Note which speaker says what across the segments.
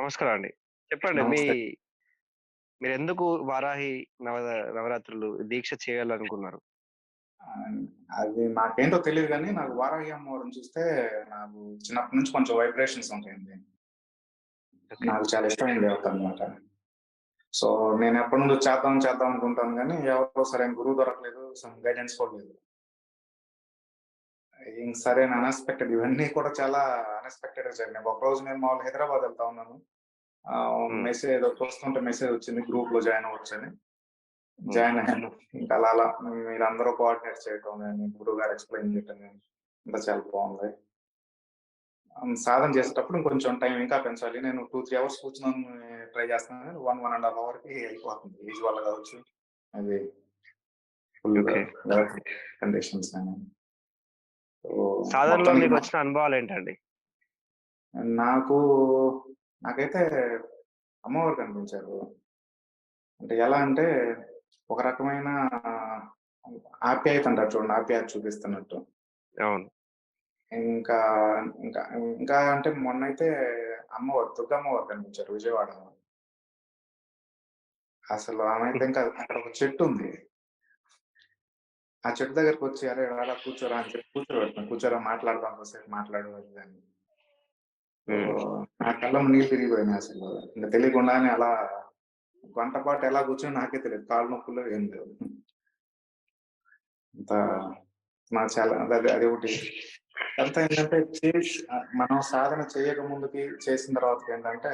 Speaker 1: నమస్కారం అండి. చెప్పండి
Speaker 2: నమస్తే.
Speaker 1: మీరెందుకు వారాహి నవ నవరాత్రులు దీక్ష చేయాలనుకున్నారు?
Speaker 2: ఆహ్, అది నాకేంటో తెలీదు గానీ, నాకు వారాహి అమ్మవారిని చూస్తే నాకు చిన్నప్పటి నుంచి కొంచెం వైబ్రేషన్స్ ఉంటాయండి.
Speaker 1: ఓకే.
Speaker 2: నాకు చాలా ఇష్టమైన దేవత అన్నమాట. సో, నేనెప్పటినుంచో చేద్దాం చేద్దాం అనుకుంటాను గానీ, ఎవరో సరైన గురువు దొరకలేదు. సమ్ గైడెన్స్ కూడా లేదు. ఇంక సరైన అన్‌ఎక్స్‌పెక్టెడ్ ఇవన్నీ కూడా చాలా అన్‌ఎక్స్‌పెక్టెడ్‌గా జరిగినాయి. ఒకరోజు నేను మామూలుగా హైదరాబాద్ వెళ్తా ఉన్నాను.
Speaker 1: హ్మ్.
Speaker 2: మెసేజ్ ఏదో చూస్తుంటే మెసేజ్ వచ్చింది గ్రూప్‌లో జాయిన్ అవ్వొచ్చని.
Speaker 1: హ్మ్.
Speaker 2: జాయిన్ అయ్యాను. ఇంకా అలా అలా మీరందరూ కోఆర్డినేట్ చేయటం గాని, గురువుగారు ఎక్స్‌ప్లెయిన్ చేయటం గాని, అంతా చాలా బావుంది. సాధన చేసేటప్పుడు ఇంకొంచెం టైం ఇంకా పెంచాలి. నేను 2, 3 అవర్స్ కూర్చుందామని ట్రై చేస్తున్నాను గానీ, 1, 1 ½ అవర్‌కి అయిపోతుంది. ఏజ్ వల్ల కావచ్చు. అది ఫుల్‌గా
Speaker 1: ఓకే.
Speaker 2: వర్క్ కండిషన్స్ గాని. సో,
Speaker 1: సాధనలో
Speaker 2: మొత్తానికి
Speaker 1: మీకొచ్చిన అనుభవాలేంటండి?
Speaker 2: నాకు నాకైతే అమ్మవారు కనిపించారు. అంటే ఎలా అంటే, ఒక రకమైన ఆప్యాయత అంటారు చూడండి. ఆప్యాయత చూపిస్తున్నట్టు.
Speaker 1: అవును.
Speaker 2: ఇంకా, ఇంకా, ఇంకా అంటే మొన్నైతే అమ్మవారు దుర్గమ్మవారు కనిపించారు విజయవాడలో. అసలు ఆమైతే ఇంకా అక్కడ ఒక చెట్టుంది. ఆ చెట్టు దగ్గరకొచ్చి "అరే! రారా కూర్చోరా" అని చెప్పి కూర్చోబెడుతుంది. "కూర్చోరా మాట్లాడదాం కాసేపు మాట్లాడు" అది ఇది అని. సో,
Speaker 1: హ్మ్.
Speaker 2: నా కళ్ళమ్మట నీళ్ళు తిరిగిపోయినాయి అసలు. ఇంక తెలియకుండానే అలా గంట పాటు ఎలా కూర్చొనో నాకే తెలీదు. కాళ్ళు నొప్పులు ఏం లేవు. అంత నాకు చాలా అదొకటి. అంతా ఏంటంటే మనం సాధన చేయక ముందుకి, చేసిన తర్వాతకేంటంటే,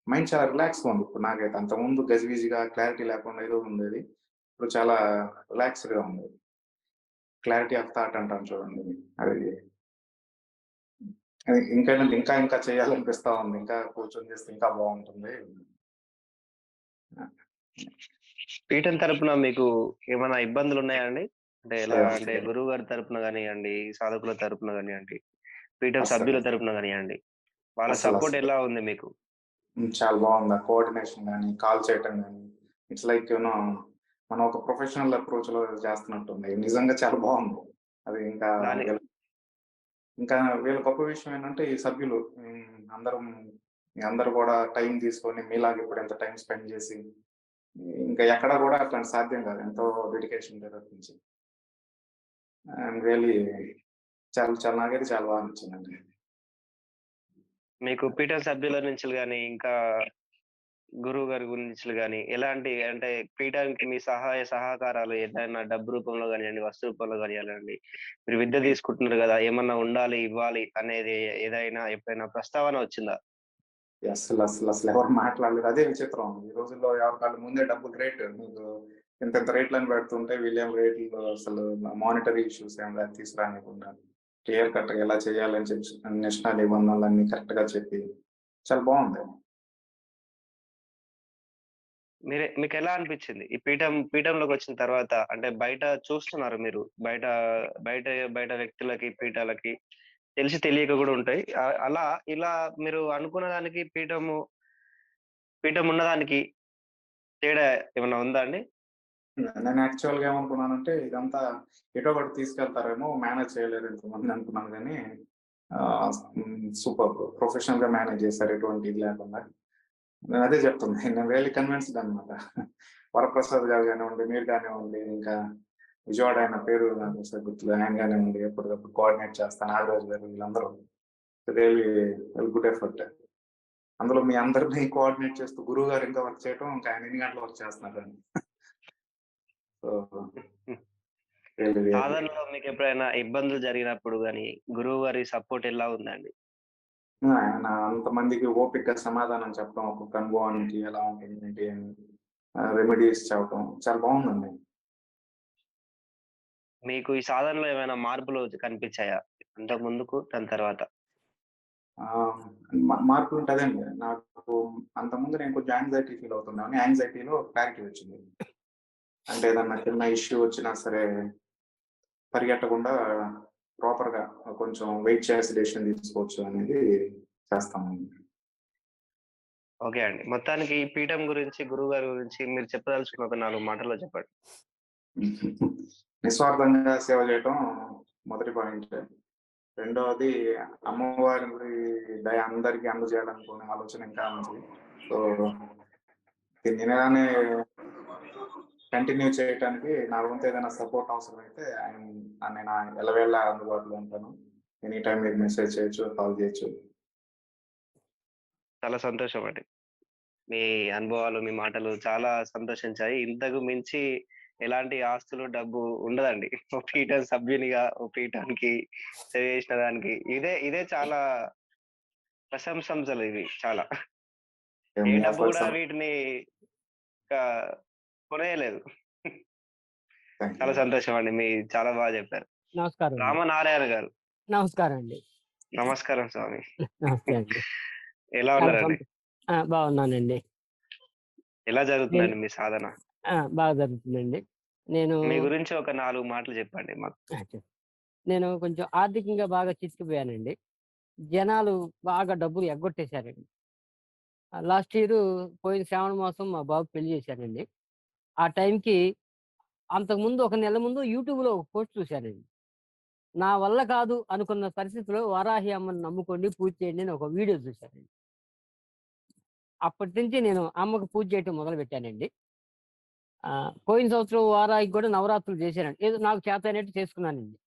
Speaker 2: మైండ్ చాలా రిలాక్స్‌గా ఉంది. ఇప్పుడు నాకైతే. అంతకుముందు గజిబిజిగా క్లారిటీ లేకుండా ఏదో ఉండేది. ఇప్పుడు చాలా రిలాక్స్‌డ్‌గా ఉంది. క్లారిటీ ఆఫ్ థాట్ అంటాం చూడండి. అది అది ఇంకా ఇంకా చేయాలనిపిస్తా ఉంది. ఇంకా కూర్చొని చేస్తే ఇంకా బావుంటుంది.
Speaker 1: పీఠం తరపున మీకు ఏమైనా ఇబ్బందులున్నాయా అండి? అంటే ఎలా
Speaker 2: అసలు
Speaker 1: అంటే గురువు గారి తరపున గానియ్యండి, సాధకుల తరపున గానియ్యండి, పీఠం
Speaker 2: అస్సలు
Speaker 1: సభ్యుల తరపున గానియ్యండి, వాళ్ళ సపోర్ట్
Speaker 2: అస్సలు
Speaker 1: ఎలా ఉంది మీకు?
Speaker 2: చాలా బావుంది. ఆ కోఆర్డినేషన్ గాని, కాల్ చేయటం గాని, ఇట్స్ లైక్ మనం ఒక ప్రొఫెషనల్ అప్రోచ్‌లో చేస్తున్నట్టుంది. నిజంగా చాలా బావుంది. అది ఇంకా
Speaker 1: దాని
Speaker 2: ఇంకా వీళ్ళ గొప్ప విషయం ఏంటంటే ఈ సభ్యులు అందరూ కూడా టైం తీసుకొని మీలాగా ఇప్పుడు ఇంత టైం స్పెండ్ చేసి ఇంకా ఎక్కడ కూడా అట్లాంటి సాధ్యం కాదు. ఎంతో డెడికేషన్ నుంచి. ఐయామ్ రియల్లీ చాలా చాలా నాకైతే చాలా బాగా నచ్చిందండి.
Speaker 1: మీకు పీఠం సభ్యుల నుంచి గాని, ఇంకా గురువు గారి గురించి గాని, ఎలాంటి అంటే పీఠానికి మీ సహాయ సహకారాలు ఏదైనా డబ్బు రూపంలో గానియండి, వస్తు రూపంలో గానియ్యాలండి. మీరు విద్య తీసుకుంటున్నారు గదా! ఏమన్నా ఉండాలి, ఇవ్వాలి అనేది ఏదైనా ఎప్పుడైనా ప్రస్తావన వచ్చిందా?
Speaker 2: అసలెవరు మాట్లాడలేదు. అదే విచిత్రం. ఈ రోజుల్లో ఎవరికాళ్ళు ముందే డబ్బులు రేట్ మీకు ఇంతింత రేట్లని పెడుతుంటే వీళ్ళేమో రేట్లు అసలు మానిటరీ ఇష్యూస్ ఏం తీసుకురానివ్వకుండా క్లియర్ కట్‌గా ఎలా చేయాలని చెప్పి నిష్ఠా నిబంధనలన్నీ కరెక్ట్‌గా చెప్పి చాలా బావుంది.
Speaker 1: మీకెలా అనిపిచ్చింది? ఈ పీఠంలోకొచ్చిన తర్వాత అంటే బయట చూస్తున్నారు మీరు. బయట బయట బయట వ్యక్తులకి, పీఠాలకి తెలిసి తెలియక గూడా ఉంటాయి. అలా ఇలా మీరు అనుకున్న దానికి పీఠం ఉన్నదానికి తేడా ఏమన్నా ఉందా అండి?
Speaker 2: నేను యాక్చువల్‌గా ఏమనుకున్నానంటే ఇదంతా ఎటో ఒకటి తీసుకెళ్తారేమో మేనేజ్ చేయలేరు ఇంతమంది అనుకున్నాను గానీ సూపర్బ్ ప్రొఫెషనల్‌గా మేనేజ్ చేశారు. ఎటువంటి ఇది లేకుండా. నేనదే చెప్తున్నా. నేను రియల్లీ కన్విన్స్‌డ్ అనమాట. వరప్రసాద్ గారు గానివ్వండి, మీరు గానివ్వండి, ఇంకా విజయవాడ ఆయన పేరు నాకు అసలు గుర్తులేదు. ఆయన గానివ్వండి, ఎప్పటికప్పుడు కోఆర్డినేట్ చేస్తా నాగరాజు గారు వీళ్ళందరూ రియల్లీ వెరీ గుడ్ ఎఫర్ట్. అందులో మీ అందరిని కోఆర్డినేట్ చేస్తూ గురువు గారు ఇంకా వర్క్ చేయటం, ఇంకా ఆయన ఎన్ని గంటలు వర్క్ చేస్తున్నారని. సో,
Speaker 1: హ్మ్.
Speaker 2: రియల్లీ రియల్లీ
Speaker 1: సాధనలో మీకెప్పుడైనా ఇబ్బందులు జరిగినప్పుడు గాని, గురువు గారి సపోర్ట్ ఎలా ఉందండి?
Speaker 2: ఆయన అంతమందికి ఓపికగా సమాధానం చెప్పడం, ఒక్కొక్క అనుభవానికి ఎలా ఉంటుంది, ఏంటి అని రెమెడీస్ చెప్పడం చాలా బావుందండి.
Speaker 1: మీకు ఈ సాధనలో ఏమైనా మార్పులు కనిపిచ్చాయా? అంతకు ముందుకు, దాని తర్వాత?
Speaker 2: ఆ! మార్పులుంటే అదండి. నాకు అంతకుముందు నేను కొంచెం యాంగ్జైటీ ఫీల్ అవుతున్నాను. యాంగ్జైటీలో క్లారిటీ వచ్చింది. అంటే ఏదన్నా చిన్న ఇష్యూ వచ్చినా సరే పరిగెట్టకుండా ప్రాపర్‌గా కొంచెం వెయిట్ చేసి డెసిషన్ తీసుకోవచ్చు అనేది చేస్తామండి.
Speaker 1: ఓకే అండి. మొత్తానికి ఈ పీఠం గురించి, గురువుగారి గురించి మీరు చెప్పదలుచుకున్న ఒక 4 మాటల్లో చెప్పండి.
Speaker 2: నిస్వార్థంగా సేవ చేయటం మొదటి పాయింట్. రెండవది అమ్మవారి దయ అందరికీ అందజేయాలనుకునే ఆలోచన ఇంకా ఉంది. సో దీన్ని ఇలానే కంటిన్యూ చేయడానికి నా వంతు ఏదైనా సపోర్ట్ అవసరం అయితే నేను ఎల్లవేళ అందుబాటులో ఉంటాను. ఎనీ టైం మీరు మెసేజ్ చేయొచ్చు, కాల్ చేయొచ్చు.
Speaker 1: చాలా సంతోషం అండి. మీ అనుభవాలు, మీ మాటలు చాలా సంతోషించాయి. ఇంతకు మించి ఎలాంటి ఆస్తులు, డబ్బు ఉండదండి. ఓ పీఠం సభ్యునిగా, ఓ పీఠానికి సేవ చేసిన దానికి ఇదే చాలా ప్రశంసలు ఇవి చాలా. ఏ
Speaker 2: మీ
Speaker 1: డబ్బు
Speaker 2: ఎఫర్ట్స్
Speaker 1: కూడా వీటిని క కొనేయలేదు.
Speaker 2: థ్యాంక్
Speaker 1: చాలా
Speaker 2: యూ.
Speaker 1: సంతోషం అండి. చాలా బాగా చెప్పారు.
Speaker 3: నమస్కారం అండి.
Speaker 1: రామనారాయణ గారు.
Speaker 3: నమస్కారం అండి.
Speaker 1: నమస్కారం స్వామి.
Speaker 3: నమస్తే అండి.
Speaker 1: ఎలా
Speaker 3: చాలా
Speaker 1: ఉన్నారండి?
Speaker 3: బాగున్నానండి.
Speaker 1: ఎలా
Speaker 3: నేను
Speaker 1: జరుగుతుందండి మీ సాధన?
Speaker 3: బాగా జరుగుతుందండి. నేను
Speaker 1: మీ గురించి ఒక 4 మాటలు చెప్పండి మాకు.
Speaker 3: నేను కొంచెం ఆర్థికంగా బాగా చితికిపోయానండి. జనాలు బాగా డబ్బులు ఎగ్గొట్టేశారండి. లాస్ట్ ఇయర్ పోయిన శ్రావణ మాసం మా బాబుకి పెళ్లి చేశానండి. ఆ టైంకి అంతకుముందు ఒక నెల ముందు యూట్యూబ్‌లో ఒక పోస్ట్ చూశానండి. నా వల్ల కాదు అనుకున్న పరిస్థితిలో వారాహి అమ్మని నమ్ముకోండి, పూజ చేయండి అని ఒక వీడియో చూశానండి. అప్పటి నుంచి నేను అమ్మకు పూజ చేయటం మొదలుపెట్టానండి. పోయిన సంవత్సరం వారాహికి కూడా నవరాత్రులు చేశానండి. ఏదో నాకు చేతనైనట్టు చేసుకున్నానండి.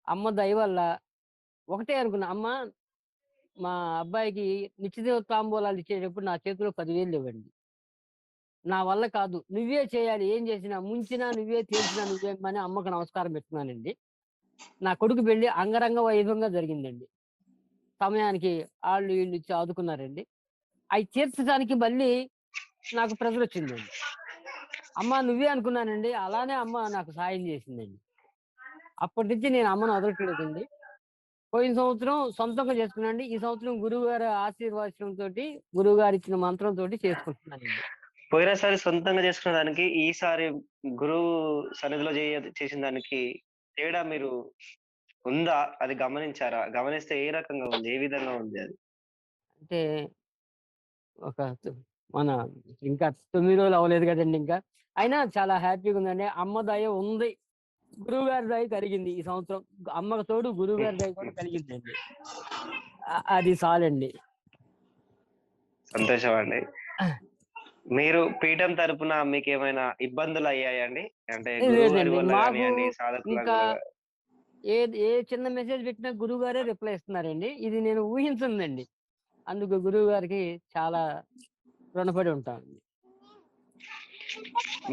Speaker 3: అమ్మ దయ వల్ల ఒకటే అనుకున్నా, అమ్మ మా అబ్బాయికి నిశ్చిత తాంబూలాలు ఇచ్చేటప్పుడు నా చేతిలో 10,000 ఇవ్వండి. నా వల్ల కాదు. నువ్వే చేయాలి. ఏం చేసినా, ముంచినా నువ్వే, తేల్చినా నువ్వే అని అమ్మకు నమస్కారం పెట్టుకున్నానండి. నా కొడుకు పెళ్లి అంగరంగ వైభవంగా జరిగిందండి. సమయానికి ఆళ్ళు ఈళ్ళు ఇచ్చి ఆదుకున్నారండి. అయి తీర్చడానికి మళ్ళీ నాకు ప్రెషరొచ్చిందండి. అమ్మ నువ్వే అనుకున్నానండి. అలానే అమ్మ నాకు సాయం చేసిందండి. అప్పటి నుంచి నేను అమ్మను వదలట్లేదండి. పోయిన సంవత్సరం సొంతంగా చేసుకున్నానండి. ఈ సంవత్సరం గురువుగారి ఆశీర్వచనంతోటి, గురువుగారిచ్చిన మంత్రంతోటి చేసుకుంటున్నానండి.
Speaker 1: పోయినసారి సొంతంగా చేసుకున్న దానికి, ఈసారి గురువు సన్నిధిలో చేసిన దానికి తేడా మీరు ఉందా? అది గమనించారా? గమనిస్తే ఏ రకంగా ఉంది? ఏ విధంగా ఉంది అది?
Speaker 3: అంటే ఒక మన ఇంకా 9 రోజులు అవ్వలేదు కదండీ ఇంకా. అయినా చాలా హ్యాపీగా ఉందండి. అమ్మ దయ ఉంది. గురువుగారి దయ కలిగింది ఈ సంవత్సరం. అమ్మకు తోడు గురువుగారి దయ కూడా కలిగిందండి. అది చాలండి.
Speaker 1: సంతోషం అండి. మీరు పీఠం తరపున మీకేమైనా ఇబ్బందులయ్యాయండి? అంటే గురువుగారి
Speaker 3: లేదండి.
Speaker 1: వల్ల
Speaker 3: మాకు
Speaker 1: గానియండి, సాధకుల
Speaker 3: ఇంకా
Speaker 1: వల్ల
Speaker 3: ఏ చిన్న మెసేజ్ పెట్టినా గురువుగారే రిప్లై ఇస్తున్నారండి. ఇది నేను ఊహించనిదండి. అందుకు గురువుగారికి చాలా రుణపడి ఉంటామండి.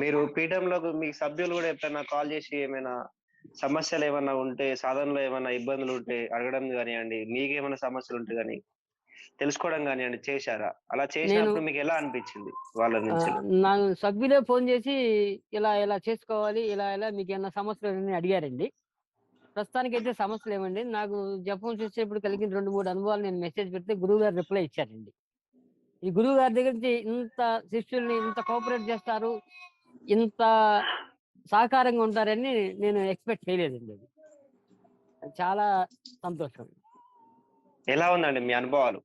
Speaker 1: మీరు పీఠంలోకి మీ సభ్యులు గూడా ఎప్పుడైనా కాల్ జేసి ఏమైనా సమస్యలేమన్నా ఉంటే, సాధనలో ఏమన్నా ఇబ్బందులుంటే అడగడం గానియండి, మీకేమైనా సమస్యలుంటే గాని తెలుసుకోవడం గానియండి చేశారా? అలా
Speaker 3: నేను
Speaker 1: చేసినప్పుడు మీకెలా అనిపిచ్చింది వాళ్ళ నుంచి?
Speaker 3: నా సభ్యులే ఫోను చేసి ఇలా చేసుకోవాలి. ఇలా మీకేమన్నా సమస్యలున్నాయని అడిగారండి. ప్రస్తుతానికైతే సమస్యలేవండి. నాకు జపం చేసేప్పుడు కలిగిన 2, 3 అనుభవాలు నేను మెసేజ్ పెడితే గురువుగారు రిప్లై ఇచ్చారండి. ఈ గురువుగారి దగ్గర నుంచి ఇంత శిష్యుల్ని ఇంత కోఆపరేట్ చేస్తారు, ఇంత సహకారంగా ఉంటారని నేను ఎక్స్‌పెక్ట్ చేయలేదండి అది. అది చాలా సంతోషం.
Speaker 1: ఎలా ఉందండి మీ అనుభవాలు?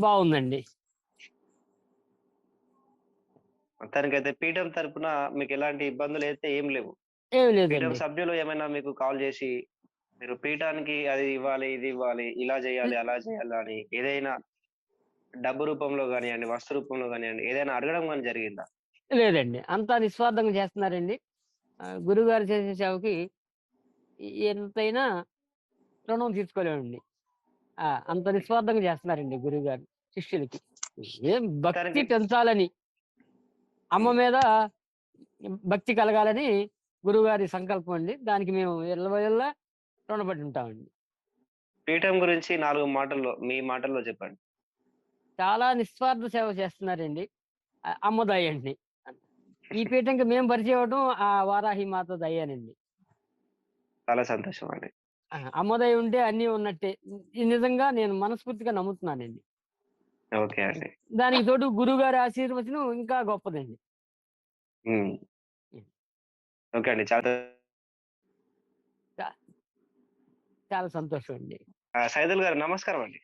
Speaker 3: బావుందండి.
Speaker 1: మొత్తానికైతే పీఠం తరపున మీకెలాంటి ఇబ్బందులైతే ఏం లేవు.
Speaker 3: ఏమి
Speaker 1: పీఠం
Speaker 3: లేదండి.
Speaker 1: సభ్యులు ఏమైనా మీకు కాల్ జేసి, మీరు పీఠానికి అది ఇవ్వాలి, ఇది ఇవ్వాలి, ఇలా జేయాలి, అలా జేయాలి అని ఏదైనా డబ్బు రూపంలో గానియండి, వస్తు రూపంలో గానియండి, ఏదైనా అడగడం గాని జరిగిందా?
Speaker 3: లేదండి. అంతా నిస్వార్థంగా చేస్తున్నారండి. గురువుగారు చేసే సేవకి ఎంతైనా రుణం తీర్చుకోలేమండి. అంత నిస్వార్థంగా చేస్తున్నారండి గురువుగారు శిష్యులకి. ఏం భక్తి
Speaker 1: మొత్తానికి
Speaker 3: పెంచాలని, అమ్మ
Speaker 1: హ్మ్.
Speaker 3: మీద భక్తి కలగాలని గురువుగారి సంకల్పం అండి. దానికి మేము ఎల్లవేళలా రుణపడి ఉంటామండి.
Speaker 1: పీఠం గురించి 4 మాటల్లో, మీ మాటల్లో చెప్పండి.
Speaker 3: చాలా నిస్వార్థ సేవ చేస్తున్నారండి. అమ్మ దయండి. ఈ పీఠంకి మేము పరిచయం అవ్వడం ఆ వారాహి మాత దయేనండి.
Speaker 1: చాలా సంతోషం అండి.
Speaker 3: అమ్మ దయ ఉంటే అన్నీ ఉన్నట్టే. ఇది నిజంగా నేను మనస్ఫూర్తిగా నమ్ముతున్నానండి.
Speaker 1: ఓకే అండి.
Speaker 3: దానికి తోడు గురువుగారి ఆశీర్వచనం ఇంకా గొప్పదండి.
Speaker 1: హ్మ్.
Speaker 3: హ్మ్.
Speaker 1: ఓకే అండి. చాలా
Speaker 3: చా చాలా సంతోషం అండి.
Speaker 1: సైదుల్ గారు నమస్కారం అండి.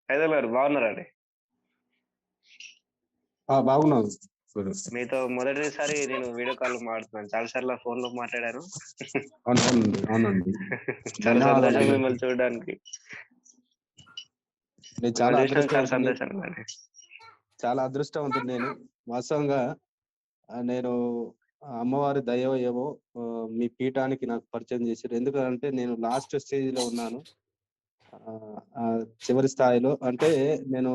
Speaker 1: సైదుల్ గారు బాగున్నారా అండి?
Speaker 4: బాగున్నాను
Speaker 1: మీతో మొదటిసారి నేను వీడియో కాల్ మాట్లాడుతున్నాను. చాలా సార్లు ఫోన్ లో మాట్లాడాను.
Speaker 4: అవునండి, అవునండి.
Speaker 1: చాలా సంతోషం
Speaker 4: ధన్యవాదాలండి.
Speaker 1: మిమ్మల్ని చూడడానికి.
Speaker 4: నేను చాలా
Speaker 1: మిమ్మల్ని చూసినందుకు చాలా
Speaker 4: అదృష్టవంతుని.
Speaker 1: సంతోషం అండి.
Speaker 4: చాలా అదృష్టవంతుడు నేను. వాస్తవంగా నేను అమ్మవారి దయ ఏమో మీ పీఠానికి నాకు పరిచయం చేశారు. ఎందుకంటే నేను లాస్ట్ స్టేజ్ లో ఉన్నాను. చివరి స్థాయిలో అంటే నేను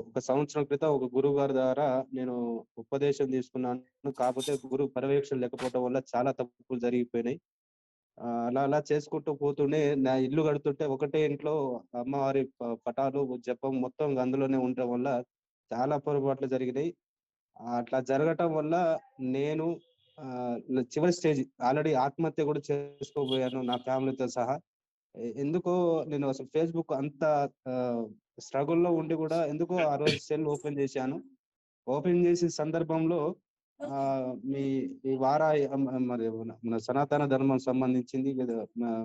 Speaker 4: ఒక సంవత్సరం క్రితం ఒక గురువు గారి ద్వారా నేను ఉపదేశం తీసుకున్నాను. కాకపోతే గురువు పర్యవేక్షణ లేకపోవడం వల్ల చాలా తప్పులు జరిగిపోయినాయి. అలా అలా చేసుకుంటూ పోతూనే నా ఇల్లు కడుతుంటే ఒకటే ఇంట్లో అమ్మవారి పటాలు జపం మొత్తం అందులోనే ఉండటం వల్ల చాలా పొరపాట్లు జరిగినాయి. అట్లా జరగటం వల్ల నేను చివరి స్టేజ్ ఆల్రెడీ ఆత్మహత్య కూడా చేసుకోబోయాను నా ఫ్యామిలీతో సహా. ఎందుకో నేను అసలు ఫేస్‌బుక్ అంత స్ట్రగుల్‌లో ఉండి కూడా ఎందుకో ఆ రోజు సెల్ ఓపెన్ చేశాను. ఓపెన్ చేసిన సందర్భంలో మీ ఈ వారాహి మరి మన సనాతన ధర్మం సంబంధించింది లేదా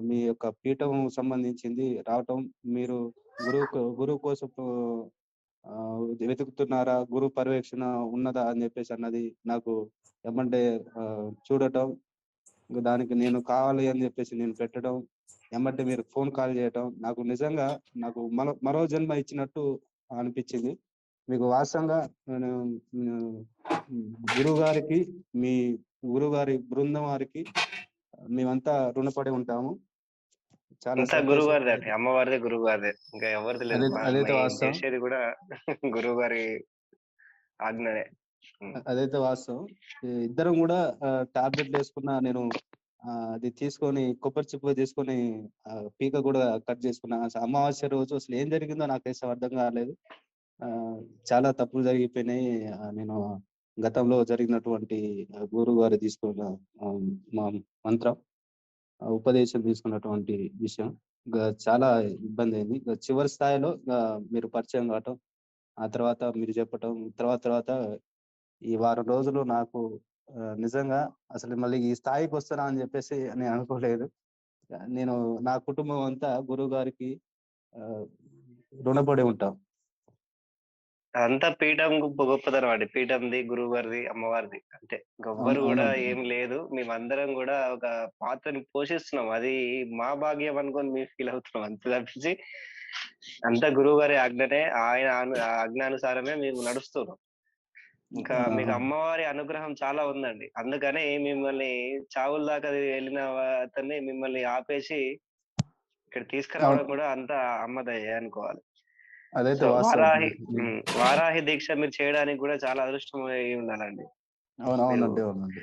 Speaker 4: మీ యొక్క పీఠం సంబంధించింది రావటం, మీరు గురువు కోసం వెతుకుతున్నారా? గురువు పర్యవేక్షణ ఉన్నదా? అని చెప్పేసి అన్నది నాకు ఎమ్మటే చూడటం, దానికి నేను కావాలి అని చెప్పేసి నేను పెట్టడం, ఎమ్మటే మీరు ఫోన్ కాల్ చేయటం నాకు నిజంగా నాకు మరో జన్మ ఇచ్చినట్టు అనిపించింది. మీకు వాస్తవంగా నేను గురువు గారికి, మీ గురువు గారి బృందం వారికి మేమంతా రుణపడి ఉంటాము. చాలా
Speaker 1: అంతా గురువు
Speaker 4: సంతోషం.
Speaker 1: గారిదే అండి. అమ్మవారిదే, గురువు గారిదే. ఇంకా ఎవరిది లేదు.
Speaker 4: అదైతే
Speaker 1: మేము
Speaker 4: వాస్తవం.
Speaker 1: చేసేది కూడా గురువు గారి ఆజ్ఞనే.
Speaker 4: అదైతే వాస్తవం. ఇద్దరం కూడా టాబ్లెట్లు వేసుకున్నా నేను అది తీసుకొని కొబ్బరి చిప్ప తీసుకొని పీక కూడా కట్ చేసుకున్నా. అసలు అమావాస్య రోజు అసలు ఏం జరిగిందో నాకైతే అర్థం కాలేదు. చాలా తప్పులు జరిగిపోయినాయి. నేను గతంలో జరిగినటువంటి గురువు గారు తీసుకున్న మా మంత్రం ఉపదేశం తీసుకున్నటువంటి విషయం చాలా ఇబ్బంది అయింది. చివరి స్థాయిలో మీరు పరిచయం కావటం, ఆ తర్వాత మీరు చెప్పటం, తర్వాత ఈ వారం రోజులు నాకు నిజంగా అసలు మళ్ళీ ఈ స్థాయికి వస్తానా అని చెప్పేసి నేను అనుకోలేదు. నేను నా కుటుంబం అంతా గురువు గారికి రుణపడి ఉంటాం.
Speaker 1: అంతా పీఠం గొప్పతనం అండి. పీఠంది, గురువు గారిది, అమ్మవారిది. అంటే ఎవ్వరు కూడా
Speaker 4: అవునండి.
Speaker 1: ఏం లేదు. మేమందరం కూడా ఒక పాత్రని పోషిస్తున్నాం. అది మా భాగ్యం అనుకోని మేము ఫీల్ అవుతున్నాం. అంతే తప్పించి అంతా గురువు గారి ఆజ్ఞనే. ఆయన ఆజ్ఞానుసారమే మేము నడుస్తున్నాం. ఇంకా మీకు అమ్మవారి అనుగ్రహం చాలా ఉందండి. అందుకనే మిమ్మల్ని చావుల దాకా వెళ్ళిన అతన్ని మిమ్మల్ని ఆపేసి ఇక్కడ తీసుకురావడం కూడా అంతా అమ్మ దయే అనుకోవాలి.
Speaker 4: అదైతే
Speaker 1: సో
Speaker 4: వాస్తవం.
Speaker 1: వారాహి దీక్ష మీరు చేయడానికి కూడా చాలా అదృష్టం అయి ఉండాలండి. మీరు
Speaker 4: అవునండి.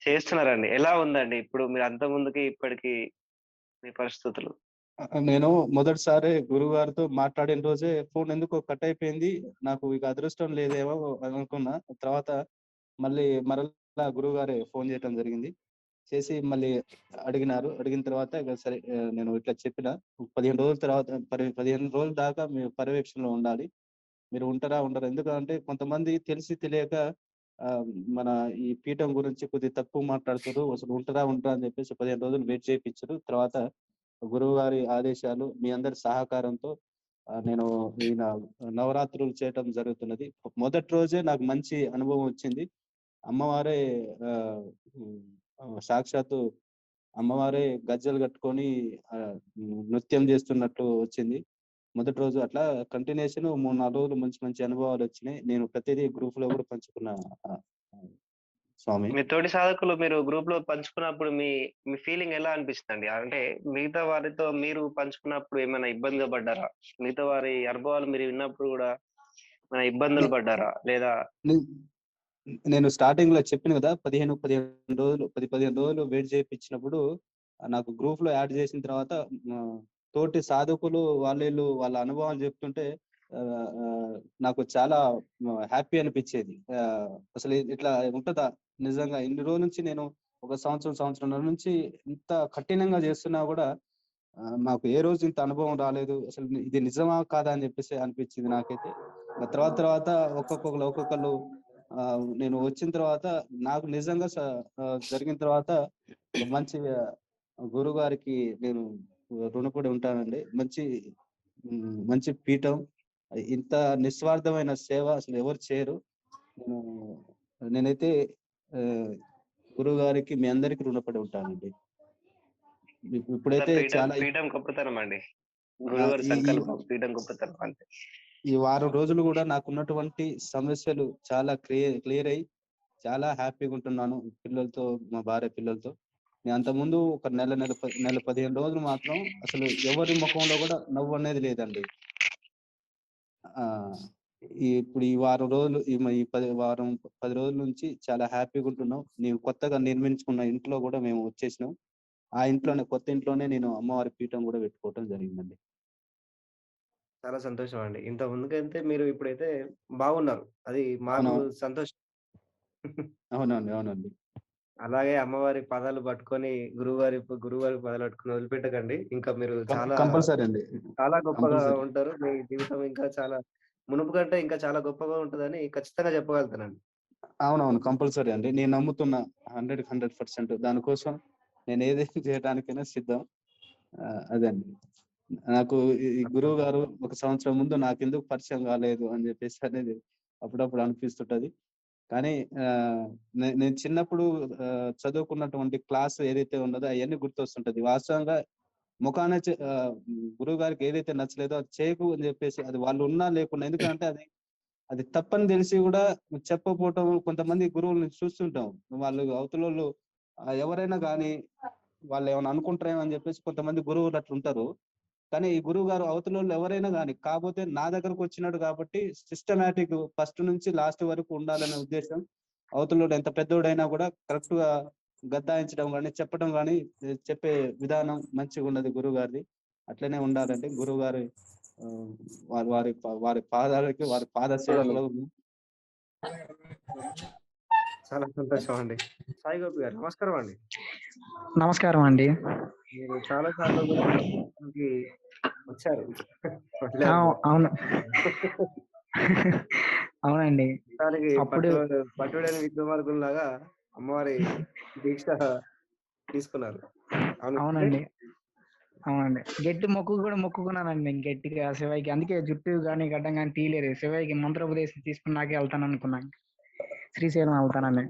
Speaker 1: చేస్తున్నారండి. ఎలా ఉందండి ఇప్పుడు మీరు అంతకుముందుకి ఇప్పటికి మీ పరిస్థితులు?
Speaker 4: నేను మొదటిసారి గురువు గారితో మాట్లాడిన రోజే ఫోన్ ఎందుకో కట్ అయిపోయింది. నాకు ఇక అదృష్టం లేదేమో అనుకున్నా. తర్వాత మరలా గురువు గారే ఫోన్ చేయటం జరిగింది. చేసి మళ్ళీ అడిగినారు. అడిగిన తర్వాత ఇక సరే నేను ఇట్లా చెప్పిన 15 రోజుల తర్వాత 15 రోజుల దాకా మీరు పర్యవేక్షణలో ఉండాలి. మీరు ఉంటారా? ఉండరా? ఎందుకంటే కొంతమంది తెలిసి తెలియక మన ఈ పీఠం గురించి కొద్దిగా తక్కువ మాట్లాడుతుర్రు. అసలు ఉంటారా అని చెప్పేసి 15 రోజులు వెయిట్ చేపిచ్చారు. తర్వాత గురువుగారి ఆదేశాలు, మీ అందరి సహకారంతో నేను నవరాత్రులు చేయటం జరుగుతున్నది. మొదటి రోజే నాకు మంచి అనుభవం వచ్చింది. అమ్మవారే సాక్షాత్తు అమ్మవారే గజ్జెలు కట్టుకొని నృత్యం చేస్తున్నట్టు వచ్చింది. మొదటి రోజు అట్లా కంటిన్యూషన్ 3, 4 రోజులు మంచి మంచి అనుభవాలు వచ్చినాయి. నేను ప్రతిదీ గ్రూప్ లో కూడా పంచుకున్నా స్వామి.
Speaker 1: మీ తోటి సాధకులు మీరు గ్రూప్ లో పంచుకున్నప్పుడు మీ మీ ఫీలింగ్ ఎలా అనిపిస్తుందండి? అంటే మిగతా వారితో మీరు పంచుకున్నప్పుడు ఏమైనా ఇబ్బందిగా పడ్డారా? మిగతా వారి అనుభవాలు మీరు విన్నప్పుడు కూడా ఏమైనా ఇబ్బందులు పడ్డారా? లేదా
Speaker 4: నేను స్టార్టింగ్ లో చెప్పిన కదా 15 రోజులు 15 రోజులు వెయిట్ చేయించినప్పుడు నాకు గ్రూప్ లో యాడ్ చేసిన తర్వాత తోటి సాధకులు వాళ్ళ అనుభవాలు చెప్తుంటే నాకు చాలా హ్యాపీ అనిపించేది. అసలు ఇట్లా ఉంటుందా నిజంగా? ఇన్ని రోజుల నుంచి నేను ఒక సంవత్సరం నుంచి ఇంత కఠినంగా చేస్తున్నా కూడా మాకు ఏ రోజు ఇంత అనుభవం రాలేదు. అసలు ఇది నిజమా కాదా అని చెప్పేసి అనిపించింది నాకైతే. తర్వాత ఒక్కొక్కరు నేను వచ్చిన తర్వాత నాకు నిజంగా జరిగిన తర్వాత ఒక మంచి గురువు గారికి నేను రుణపడి ఉంటానండి. మంచి పీఠం, ఇంత నిస్వార్థమైన సేవ అసలు ఎవరు చేయరు. నేను నేనైతే గురువు గారికి మీ అందరికి రుణపడి ఉంటానండి. ఇప్పుడైతే చాలా
Speaker 1: పీఠం గొప్పతనం అండి.
Speaker 4: ఆ,
Speaker 1: గురుగారి
Speaker 4: ఈ ఈ
Speaker 1: సంకల్పం పీఠం గొప్పతనం అంతే.
Speaker 4: ఈ వారం రోజులు కూడా నాకున్నటువంటి సమస్యలు చాలా క్లియర్ అయ్యి చాలా హ్యాపీగా ఉంటున్నాను పిల్లలతో, మా భార్య పిల్లలతో. నేను అంతకుముందు ఒక నెల 15 రోజులు మాత్రం అసలు ఎవరి ముఖంలో కూడా నవ్వు అనేది లేదండి. ఆ ఇప్పుడు ఈ వారం రోజులు ఈ 10 రోజుల నుంచి చాలా హ్యాపీగా ఉంటున్నాం. నేను కొత్తగా నిర్మించుకున్న ఇంట్లో కూడా మేము వచ్చేసినాం. ఆ ఇంట్లోనే, కొత్త ఇంట్లోనే నేను అమ్మవారి పీఠం కూడా పెట్టుకోవటం జరిగిందండి.
Speaker 1: చాలా సంతోషం అండి. ఇంత ముందుకైతే మీరు ఇప్పుడైతే బాగున్నారు. అది మాకు
Speaker 4: అవునవును.
Speaker 1: సంతోషం.
Speaker 4: అవునండి. అవునండి.
Speaker 1: అలాగే అమ్మవారి పాదాలు పట్టుకొని గురువుగారి పాదాలు పట్టుకొని వదిలిపెట్టకండి. ఇంకా మీరు చాలా
Speaker 4: కంపల్సరీ అండి.
Speaker 1: చాలా గొప్పగా
Speaker 4: కంపల్సరీ.
Speaker 1: ఉంటారు. మీ జీవితం ఇంకా చాలా మునుపు కంటే ఇంకా చాలా గొప్పగా ఉంటదని ఖచ్చితంగా చెప్పగలుగుతానండి.
Speaker 4: అవునవును. కంపల్సరీ అండి. నేను నమ్ముతున్నా 100% దానికోసం నేను ఏదైనా చేయడానికైనా సిద్ధం. అదండి. నాకు ఈ గురువు గారు ఒక సంవత్సరం ముందు నాకెందుకు పరిచయం కాలేదు అని చెప్పేసి అనేది అప్పుడప్పుడు అనిపిస్తుంటది. కానీ నేను చిన్నప్పుడు చదువుకున్నటువంటి క్లాస్ ఏదైతే ఉన్నదో అవన్నీ గుర్తొస్తుంటది. వాస్తవంగా ముఖాన గురువు గారికి ఏదైతే నచ్చలేదో అది చేయకు అని చెప్పేసి, అది వాళ్ళు ఉన్నా లేకున్నా, ఎందుకంటే అది అది తప్పని తెలిసి కూడా చెప్పకపోవటం. కొంతమంది గురువులను చూస్తుంటాం. వాళ్ళు అవతలోళ్ళు ఎవరైనా కానీ వాళ్ళు ఏమైనా అనుకుంటారేమో అని చెప్పేసి కొంతమంది గురువులు అట్లుంటారు. కానీ ఈ గురువు గారు అవతలోళ్ళు ఎవరైనా గాని, కాకపోతే నా దగ్గరకు వచ్చినాడు కాబట్టి సిస్టమాటిక్ ఫస్ట్ నుంచి లాస్ట్ వరకు ఉండాలనే ఉద్దేశం. అవతలోడు ఎంత పెద్దోడైనా కూడా కరెక్ట్ గా గద్దాయించడం గాని, చెప్పడం గాని, చెప్పే విధానం మంచిగా ఉన్నది గురువు గారిది. అట్లనే ఉండాలండి. గురువు గారి వారి పాదాలకి, వారి పాద సేవలో
Speaker 1: చాలా సంతోషం అండి. సాయి గోపి గారు నమస్కారం అండి.
Speaker 5: నమస్కారం అండి.
Speaker 1: మీరు చాలా సార్లు కూడా మనకి వచ్చారు.
Speaker 5: అవును. అవునండి.
Speaker 1: దానికి
Speaker 5: అప్పుడు
Speaker 1: పట్టుడని విక్రమార్కుల్లాగా అమ్మవారి దీక్ష తీసుకున్నారు.
Speaker 5: అవునండి. అవునండి. గట్టి మొక్కుకున్నానండి నేను గట్టిగా శివయ్యకి. అందుకే జుట్టు గాని, గడ్డం గాని తీయలేదు. శివయ్యకి మంత్రోపదేశం తీసుకున్నాకే వెళ్తాననుకున్నాను. శ్రీశైలం వెళ్తానని.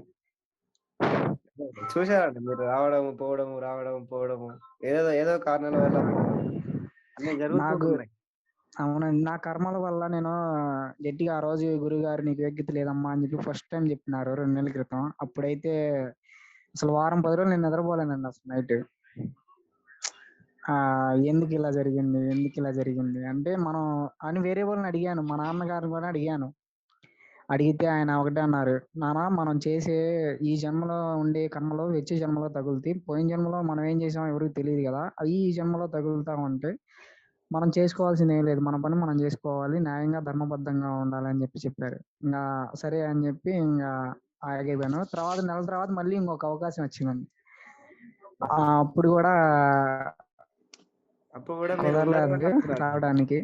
Speaker 1: చూసారండి మీరు రావడము, పోవడము. ఏదో కారణాల వల్ల అన్నీ జరుగుతూ
Speaker 5: నాకు
Speaker 1: ఉంటున్నాయి.
Speaker 5: అవునండి. నా కర్మల వల్ల నేను గట్టిగా ఆ రోజు గురువుగారు నీకు యోగ్యత లేదమ్మా అని చెప్పి ఫస్ట్ టైం చెప్పినారు 2 నెలల క్రితం. అప్పుడైతే అసలు వారం 10 రోజులు నేను నిద్రపోలేనండి అసలు నైట్. ఎందుకు ఇలా జరిగింది అంటే మనం అని వేరే వాళ్ళని అడిగాను. మా నాన్నగారిని కూడా అడిగాను. అడిగితే ఆయన ఒకటే అన్నారు, నాన్న మనం చేసే ఈ జన్మలో ఉండే కర్మలో వచ్చే జన్మలో తగులుతాయి. పోయిన జన్మలో మనం ఏం చేసామో ఎవరికి తెలియదు కదా, అవి ఈ జన్మలో తగులుతా ఉంటే మనం చేసుకోవాల్సింది ఏం లేదు, మన పని మనం చేసుకోవాలి, న్యాయంగా ధర్మబద్ధంగా ఉండాలని చెప్పారు. ఇంకా సరే అని చెప్పి ఇంకా ఆగిపోయాను. నెల తర్వాత మళ్ళీ ఇంకొక అవకాశం వచ్చిందండి. అప్పుడు కూడా కుదరలేదు రావడానికి.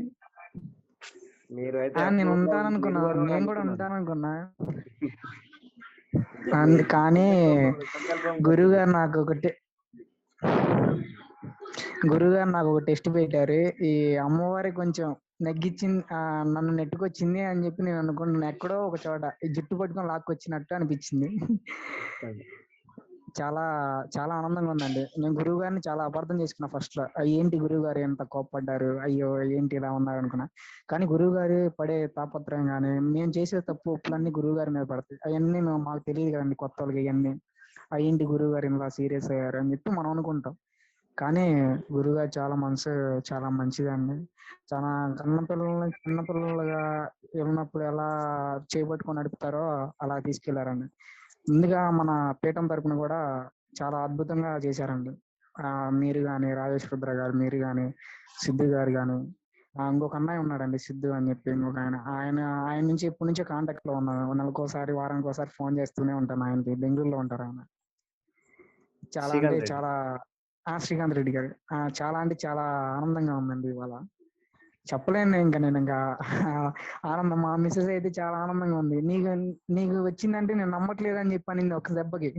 Speaker 5: నేను ఉంటాననుకున్నాను. నేను కూడా ఉంటాననుకున్నా. కానీ గురువుగారు నాకు ఒక టెస్ట్ పెట్టారు. ఈ అమ్మవారి కొంచెం నెగ్గించింది, నన్ను నెట్టుకొచ్చింది అని చెప్పి నేను అనుకున్నాను. ఎక్కడో ఒక చోట ఈ జుట్టు పట్టుకొని లాక్కొచ్చినట్టు అనిపించింది. చాలా చాలా ఆనందంగా ఉందండి. నేను గురువు గారిని చాలా అపార్థం చేసుకున్నా ఫస్ట్ లో. ఏంటి గురువు గారు ఎంత కోప్పడ్డారు, అయ్యో ఏంటి ఇలా ఉన్నారు అనుకున్నా. కానీ గురువు గారు పడే తాపత్రయం కానీ, మేము చేసే ఒప్పులన్నీ గురువు గారి మీద పడతాయి. అవన్నీ మాకు తెలియదు కదండి, కొత్త వాళ్ళకి ఇవన్నీ. ఏంటి గురువు గారు ఇలా సీరియస్ అయ్యారు అని చెప్పి మనం అనుకుంటాం. కానీ గురువుగారు చాలా మంచిదండి. చాలా చిన్నపిల్లలుగా ఉన్నప్పుడు ఎలా చేపట్టుకొని నడుపుతారో అలా తీసుకెళ్లారండి. ముందుగా మన పీఠం తరపున కూడా చాలా అద్భుతంగా చేశారండి. మీరు కానీ, రాజేష్ రుద్ర గారు, మీరు కానీ, సిద్ధు గారు కానీ, ఇంకొక అన్నయ్య ఉన్నాడండి సిద్ధు అని చెప్పి ఇంకొక ఆయన నుంచి ఎప్పటి నుంచో కాంటాక్ట్ లో ఉన్నాను. నెలకోసారి, వారానికి ఒకసారి ఫోన్ చేస్తూనే ఉంటాను ఆయనకి. బెంగళూరులో ఉంటారు ఆయన. చాలా అంటే చాలా శ్రీకాంత్ రెడ్డి గారు. చాలా అంటే చాలా ఆనందంగా ఉందండి ఇవాళ. చెప్పలేను ఇంకా నేను ఆనందం. మా మిస్సెస్ అయితే చాలా ఆనందంగా ఉంది. నీకు వచ్చిందంటే నేను నమ్మట్లేదు అని చెప్పాను ఒక దెబ్బకి.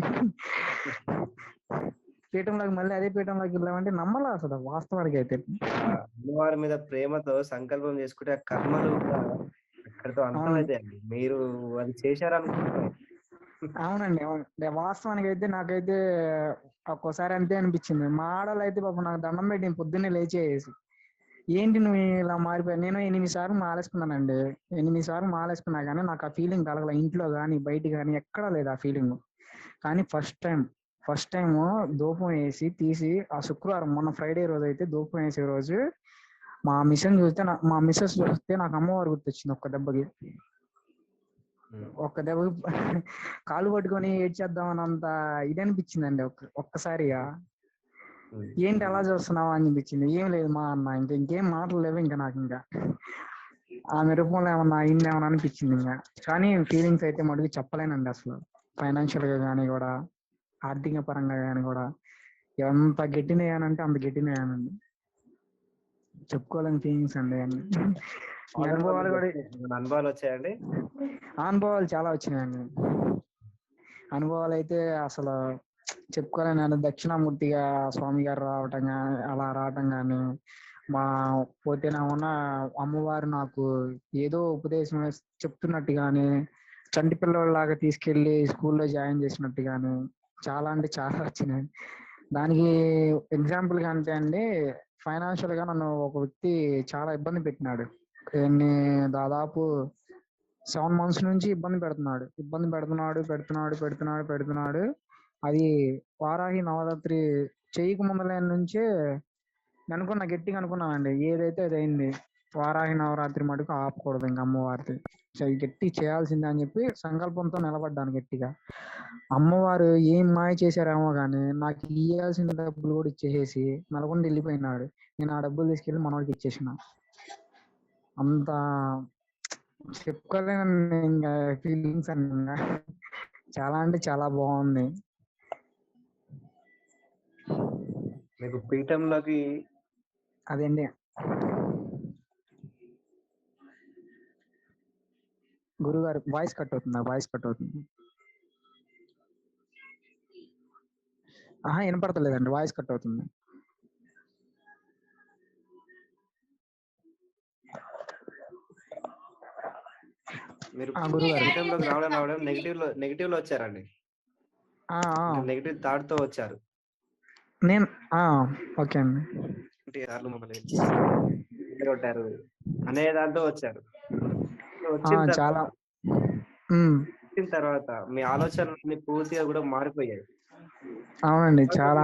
Speaker 5: పీఠంలోకి మళ్ళీ అదే పీఠంలోకి వెళ్ళామంటే నమ్మలా అసలు వాస్తవానికి అయితే.
Speaker 1: అమ్మవారి మీద ప్రేమతో సంకల్పం చేసుకుంటే ఆ కర్మలు అక్కడితో అంతం
Speaker 5: అవును.
Speaker 1: అయితే అండి. మీరు అది చేశారనుకుంటున్నాను.
Speaker 5: అవునండి. అవును. వాస్తవానికి అయితే నాకైతే ఒక్కోసారి అంతే అనిపించింది. మా ఆడోళ్ళైతే పాపం నాకు దండం పెట్టింది పొద్దున్నే లేచేసి. ఏంటి నువ్వు ఇలా మారిపోయావు? నేను 8 సార్లు మాలేసుకున్నానండి. 8 సార్లు మాలేసుకున్నా గానీ నాకు ఆ ఫీలింగ్ కలగల. ఇంట్లో గానీ, బయట గానీ ఎక్కడా లేదు ఆ ఫీలింగ్. కానీ ఫస్ట్ టైము ధూపం వేసి తీసి ఆ శుక్రవారం మొన్న ఫ్రైడే రోజైతే ధూపం వేసే రోజు మా మిసెస్ చూస్తే నాకు అమ్మవారు గుర్తొచ్చింది ఒక్క దెబ్బకి.
Speaker 1: హ్మ్.
Speaker 5: ఒక్క దెబ్బకి కాళ్ళు పట్టుకొని ఏడ్చేద్దామన్నంత ఇది అనిపించిందండి ఒక్కసారిగా.
Speaker 1: హ్మ్.
Speaker 5: ఏంటి అలా చూస్తున్నావా అని అనిపించింది. ఏం లేదు మా అన్న ఇంకేం మాటలు లేవు ఇంకా నాకు ఇంకా. ఆమె రూపంలో ఏమన్నా అయిందేమన్నా అనిపించింది ఇంకా. కానీ ఫీలింగ్స్ అయితే మటుకు చెప్పలేనండి అసలు. ఫైనాన్షియల్ గా కానీ కూడా, ఆర్థిక పరంగా కానీ కూడా ఎంత గట్టినయ్యానంటే అంత గట్టినయ్యానండి. చెప్పుకోలేని ఫీలింగ్స్ అండి అన్ని. ఈ అనుభవాలు కూడా
Speaker 1: ఏమైనా అనుభవాలు వచ్చాయండి?
Speaker 5: అనుభవాలు చాలా వచ్చినాయండి. అనుభవాలు అయితే అసలు చెప్పుకోలేను. దక్షిణామూర్తిగా స్వామి గారు రావటం కానీ, అలా రావటం కానీ, మా పోతేనేమన్నా అమ్మవారు నాకు ఏదో ఉపదేశం చెప్తున్నట్టు కానీ, చంటి పిల్లోళ్ళలాగా తీసుకెళ్లి స్కూల్లో జాయిన్ చేసినట్టు కానీ చాలా అంటే చాలా వచ్చినాయి. దానికి ఎగ్జాంపుల్ గా అంటే అండి, ఫైనాన్షియల్ గా నన్ను ఒక వ్యక్తి చాలా ఇబ్బంది పెట్టినాడు. దాదాపు 7 months నుంచి ఇబ్బంది పెడుతున్నాడు. అది వారాహి నవరాత్రి చేయక ముందలే నుంచే గట్టిగా అనుకున్నానండి. ఏదైతే అది అయింది. వారాహి నవరాత్రి మటుకు ఆపకూడదు ఇంకా అమ్మవారిది. గట్టి చేయాల్సిందే అని చెప్పి సంకల్పంతో నిలబడ్డాను గట్టిగా. అమ్మవారు ఏం మాయ చేశారేమో గానీ నాకు ఇయ్యాల్సిన డబ్బులు కూడా ఇచ్చేసేసి నల్గొండ వెళ్ళిపోయినాడు. నేను ఆ డబ్బులు తీసుకెళ్లి మనవాడికి ఇచ్చేసిన. అంత చెప్పుకోలేనండి ఇంకా ఫీలింగ్స్ అండి. ఇంకా చాలా అంటే చాలా బాగుంది.
Speaker 1: మీకు పీఠంలోకి
Speaker 5: అదండి గురుగారు వాయిస్ కట్ అవుతుంది. వినపడతలేదండి, వాయిస్ కట్ అవుతుంది.
Speaker 1: మీరు
Speaker 5: గురుగారు
Speaker 1: పీఠంలోకి రావడం నెగిటివ్ లో వచ్చారండి. అంటే నెగిటివ్ థాట్ తో వచ్చారు.
Speaker 5: నేను ఓకే అండి.
Speaker 1: సార్లు మమ్మల్ని కొట్టారు అనే దాంతో వచ్చారు.
Speaker 5: చాలా
Speaker 1: వచ్చిన తర్వాత మీ ఆలోచనలు పూర్తిగా కూడా మారిపోయాయి.
Speaker 5: అవునండి. చాలా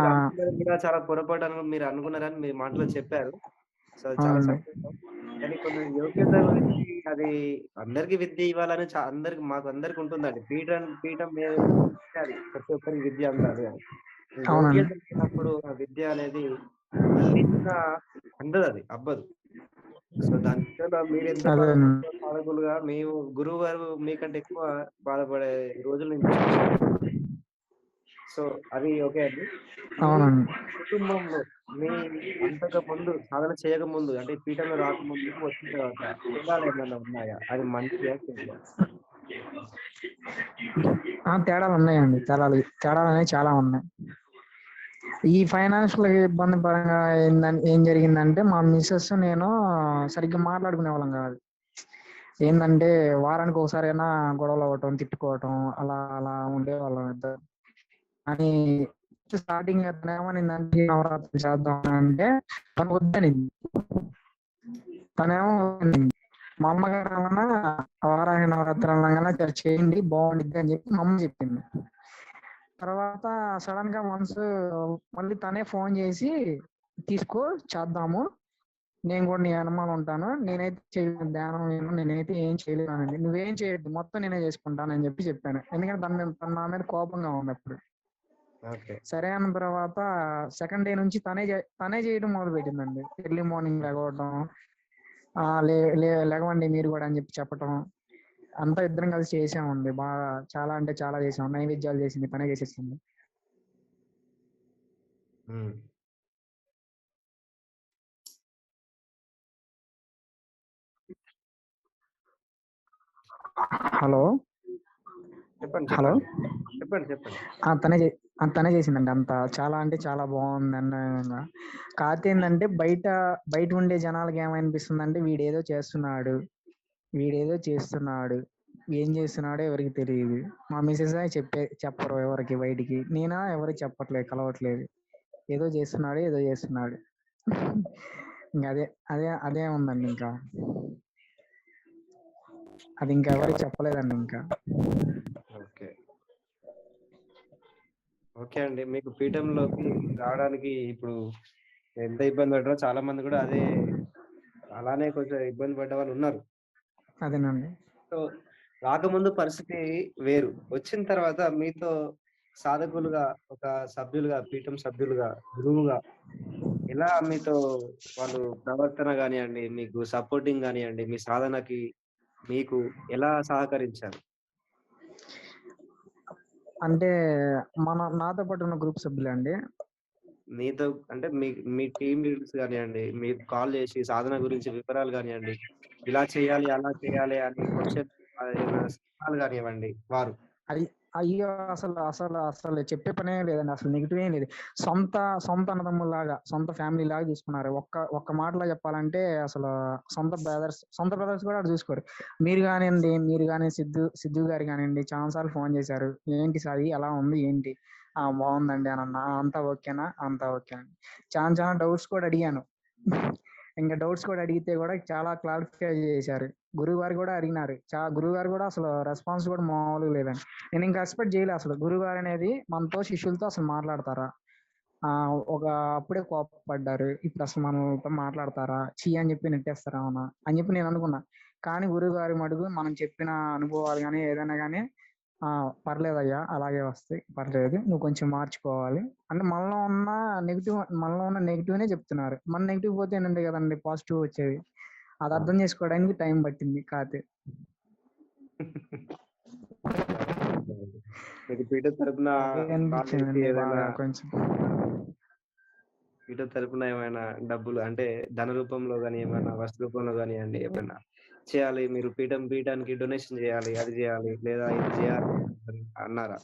Speaker 1: చాలా పొరపాటు మీరు అనుకున్నారని మీ మాటలో చెప్పారు. సో చాలా సంతోషం. కానీ కొంచెం యోగ్యత గురించి అది అందరికి విద్య ఇవ్వాలని మాకు అందరికి ఉంటుందండి. పీఠం మీద అది ప్రతి ఒక్కరికి విద్య అందాలి అని. యోగ్యత లేనప్పుడు ఆ విద్య అనేది అందించిన అందదు, అది అబ్బదు. సో దాని విషయంలో మీరు ఎంత బాధకులుగా మేము గురువు గారు మీకంటే ఎక్కువ బాధపడే రోజులు నేను చూసాను. సో అది ఓకే అండి. కుటుంబంలో మీ అంతకు ముందు సాధన చేయక ముందు, అంటే పీఠంలో రాకముందు వచ్చిన తర్వాత తేడాలు ఏమైనా ఉన్నాయా? అది మంచిగా
Speaker 5: తేడాలు ఉన్నాయండి. తేడాలు అనేవి చాలా ఉన్నాయి. ఈ ఫైనాన్షియల్ ఇబ్బంది పరంగా ఏం జరిగిందంటే, మా మిస్సెస్ నేను సరిగ్గా మాట్లాడుకునే వాళ్ళం కాదు. ఏంటంటే వారానికి ఒకసారైనా గొడవలు అవ్వటం, తిట్టుకోవటం, అలా అలా ఉండేవాళ్ళం ఇద్దరు. అని స్టార్టింగ్ ఏమనిందంటే నవరాత్రి చేద్దాం అంటే తను వద్దనింది. తనేమో మా అమ్మగారు ఏమన్నా వారాహి నవరాత్రి అనగానే చేయండి బాగుండిద్ది అని చెప్పి మా అమ్మ చెప్పింది. తర్వాత సడన్ గా మళ్ళీ తనే ఫోన్ చేసి తీసుకో చేద్దాము, నేను కూడా నీ అనుమానం ఉంటాను, నేనైతే చేయలేదు ధ్యానం, నేనైతే ఏం చేయలేనండి, నువ్వేం చేయొద్దు మొత్తం నేనే చేసుకుంటానని చెప్పాను. ఎందుకంటే తన నా మీద కోపంగా ఉంది అప్పుడు. సరే అన్న తర్వాత సెకండ్ డే నుంచి తనే చేయడం మొదలు పెట్టిందండి. ఎర్లీ మార్నింగ్ లెగవడం, లెగవండి మీరు కూడా అని చెప్పటం, అంతా ఇద్దరం కలిసి చేసామండి. బాగా చాలా అంటే చాలా చేసాం. నైవేద్యాలు చేసింది, తనే చేసేసింది. హలో హలో తనే చేసిందండి. అంత చాలా అంటే చాలా బాగుంది అన్న. కాకపోతే ఏంటంటే బయట ఉండే జనాలకి ఏమనిపిస్తుంది అంటే వీడు ఏదో చేస్తున్నాడు, వీడేదో చేస్తున్నాడు, ఏం చేస్తున్నాడో ఎవరికి తెలియదు. మా మిసెస్ చెప్పరు ఎవరికి బయటికి, నేనా ఎవరికి చెప్పట్లేదు, కలవట్లేదు. ఏదో చేస్తున్నాడు, ఏదో చేస్తున్నాడు. ఇంకా అదే అదే అదే ఉందండి. ఇంకా అది ఇంకా ఎవరికి చెప్పలేదండి ఇంకా.
Speaker 1: ఓకే. ఓకే అండి. మీకు పీఠంలోకి రావడానికి ఇప్పుడు ఎంత ఇబ్బంది పడ్డారో చాలా మంది కూడా అలానే కొంచెం ఇబ్బంది పడ్డ వాళ్ళున్నారు.
Speaker 5: అదేనండి.
Speaker 1: సో, రాకముందు పరిస్థితి వేరు. వచ్చిన తర్వాత మీతో సాధకులుగా, ఒక సభ్యులుగా, పీఠం సభ్యులుగా, గురువుగా ఎలా మీతో వాళ్ళు ప్రవర్తన గానియండి, మీకు సపోర్టింగ్ గానియండి, మీ సాధనకి మీకు ఎలా సహకరించారు?
Speaker 5: అంటే నాతో పాటు ఉన్న గ్రూప్ సభ్యులండి.
Speaker 1: మీతో అంటే మీ మీ టీమ్ లీడర్స్ గానియండి, మీకు కాల్ చేసి సాధన గురించి వివరాలు గానియండి, ఇలా చేయాలి, అలా చేయాలి అని క్వెషన్ ఏమైనా సలహాలు గానివ్వండి వారు.
Speaker 5: అది అయ్యో అసలు అసలు అసలు చెప్పే పనే లేదండి. అసలు నెగిటివ్ ఏం లేదు. సొంత సొంత అన్నదమ్ముల్లాగా, సొంత ఫ్యామిలీ లాగా చూసుకున్నారు. ఒక్క మాటలో చెప్పాలంటే అసలు సొంత బ్రదర్స్ కూడా అటు చూసుకోరు. మీరు కానీ సిద్ధు గారు కానివ్వండి, చాలా సార్లు ఫోన్ చేశారు. ఏంటి సాయి ఎలా ఉంది ఏంటి, బాగుందండి అని అన్నా. అంతా ఓకేనా, అంతా ఓకే అండి. చాలా డౌట్స్ కూడా అడిగాను. ఇంకా డౌట్స్ కూడా అడిగితే కూడా చాలా క్లారిఫై చేశారు. గురువుగారు కూడా అడిగినారు. గురువుగారు కూడా అసలు రెస్పాన్స్ కూడా మామూలుగా లేదండి. నేను ఇంకా ఎక్స్పెక్ట్ చేయలేదు అసలు. గురువుగారు అనేది మనతో శిష్యులతో అసలు మాట్లాడతారా, ఒక అప్పుడే కోపపడ్డారు, ఇప్పుడు అసలు మనతో మాట్లాడతారా, అని చెప్పి నెట్టేస్తారా అవునా అని చెప్పి నేను అనుకున్నా. కానీ గురువుగారి మడుగు మనం చెప్పిన అనుభవాలు కానీ ఏదైనా కానీ, పర్లేదయ్యా అలాగే వస్తాయి, పర్లేదు, నువ్వు కొంచెం మార్చుకోవాలి అంటే మనలో ఉన్న నెగిటివ్నే చెప్తున్నారు. మన నెగిటివ్ పోతే ఏంటంటే కదండి పాజిటివ్ వచ్చేది. అది అర్థం చేసుకోవడానికి టైం పట్టింది కాతే.
Speaker 1: మీకు పీఠం తరపున
Speaker 5: అదే
Speaker 1: కాల్ చేసి
Speaker 5: అనిపించిందండి
Speaker 1: ఏదైనా
Speaker 5: బాగా కొంచెం.
Speaker 1: పీఠం తరపున ఏమైనా డబ్బులు అంటే ధన రూపంలో గాని, ఏమైనా వస్తు రూపంలో గానియండి, ఏమైనా చేయాలి, మీరు పీఠానికి డొనేషన్ చేయాలి, అది చేయాలి, లేదా ఇది చేయాలి అని అన్నారా?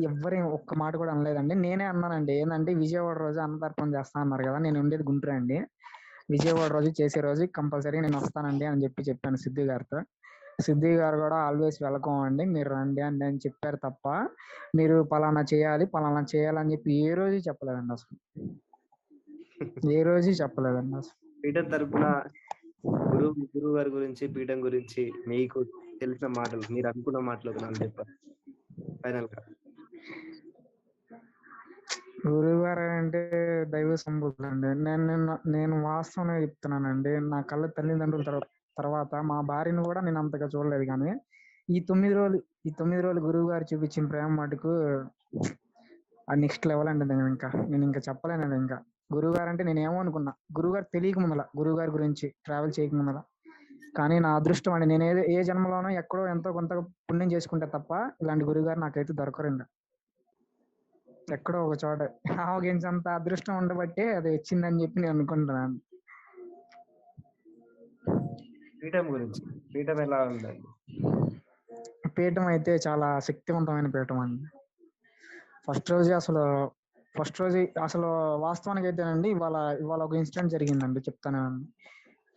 Speaker 5: ఎవ్వరేం ఒక్క మాట కూడా అనలేదండి. నేనే అన్నానండి. ఏంటంటే విజయవాడ రోజు అన్నతర్పణ చేస్తా అన్నారు కదా, నేను ఉండేది గుంటూరు అండి. విజయవాడ రోజు చేసే రోజు కంపల్సరీ నేను వస్తానండి అని చెప్పాను సిద్ధు గారితో. సిద్ధు గారు కూడా ఆల్వేస్ వెల్కమ్ అండి, మీరు రండి అని చెప్పారు తప్ప, మీరు పలానా చేయాలని చెప్పి ఏ రోజు చెప్పలేదండి అసలు. ఏ రోజు చెప్పలేదండి అసలు.
Speaker 1: పీఠం తరపున గురువు గారి గురించి, పీఠం గురించి మీకు తెలిసిన మాటలు, మీరు అనుకున్న మాటలు ఒక 4 చెప్పండి ఫైనల్‌గా.
Speaker 5: గురువు గారు అంటే దైవ సంబూతులండి. నేను వాస్తవంగా చెప్తున్నానండి. నా కళ్ళ తల్లిదండ్రుల తర్వాత మా భార్యను కూడా నేను అంతగా చూడలేదు. కానీ ఈ 9 రోజులు గురువు గారు చూపించిన ప్రేమ మటుకు ఆ నెక్స్ట్ లెవెల్ అండి. నేను ఇంకా చెప్పలేనండి. ఇంకా గురువు గారు అంటే నేను ఏమో అనుకున్నా, గురువు గారు తెలియక ముందల, గురువు గారి గురించి ట్రావెల్ చేయక ముందల. కానీ నా అదృష్టం అండి, నేను ఏ జన్మలోనో ఎక్కడో ఎంతో కొంత పుణ్యం చేసుకుంటే తప్ప ఇలాంటి గురువు గారు నాకైతే దొరకరండి. ఎక్కడో ఒక చోట ఆవగించంత అదృష్టం ఉండబట్టే అది వచ్చిందని చెప్పి నేను అనుకుంటున్నాను.
Speaker 1: పీఠం ఎలా ఉందండి?
Speaker 5: పీఠం అయితే చాలా శక్తివంతమైన పీఠం అండి. ఫస్ట్ రోజు అసలు వాస్తవానికి అయితేనండి, ఇవాళ ఒక ఇన్సిడెంట్ జరిగిందండి, చెప్తానండి.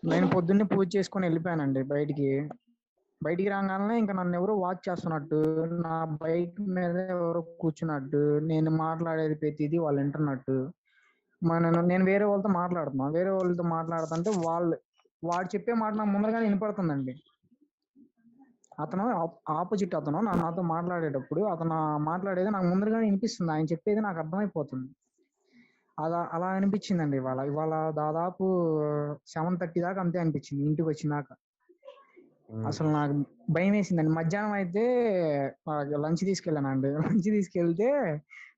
Speaker 5: నేను పొద్దున్నే పూజ చేసుకొని వెళ్ళిపోయానండి బయటికి రాగానే ఇంకా నన్ను ఎవరో వాచ్ చేస్తున్నట్టు, నా బైక్ మీద ఎవరో కూర్చున్నట్టు, నేను మాట్లాడేది ప్రతిదీ వాళ్ళు వింటున్నట్టు. నేను వేరే వాళ్ళతో మాట్లాడుతుంటే వాడు చెప్పే మాట నా ముందరగానే వినపడుతుందండి. అతను ఆపోజిట్ అతను నాతో మాట్లాడేటప్పుడు అతను మాట్లాడేది నాకు ముందరగానే వినిపిస్తుంది, ఆయన చెప్పేది నాకు అర్థమైపోతుంది. అలా అనిపించిందండి. ఇవాళ దాదాపు 7:30 దాకా అంతే అనిపించింది ఇంటికి వచ్చినాక. అసలు నాకు భయం వేసిందండి. మధ్యాహ్నం అయితే లంచ్ తీసుకెళ్ళానండి. లంచ్ తీసుకెళ్తే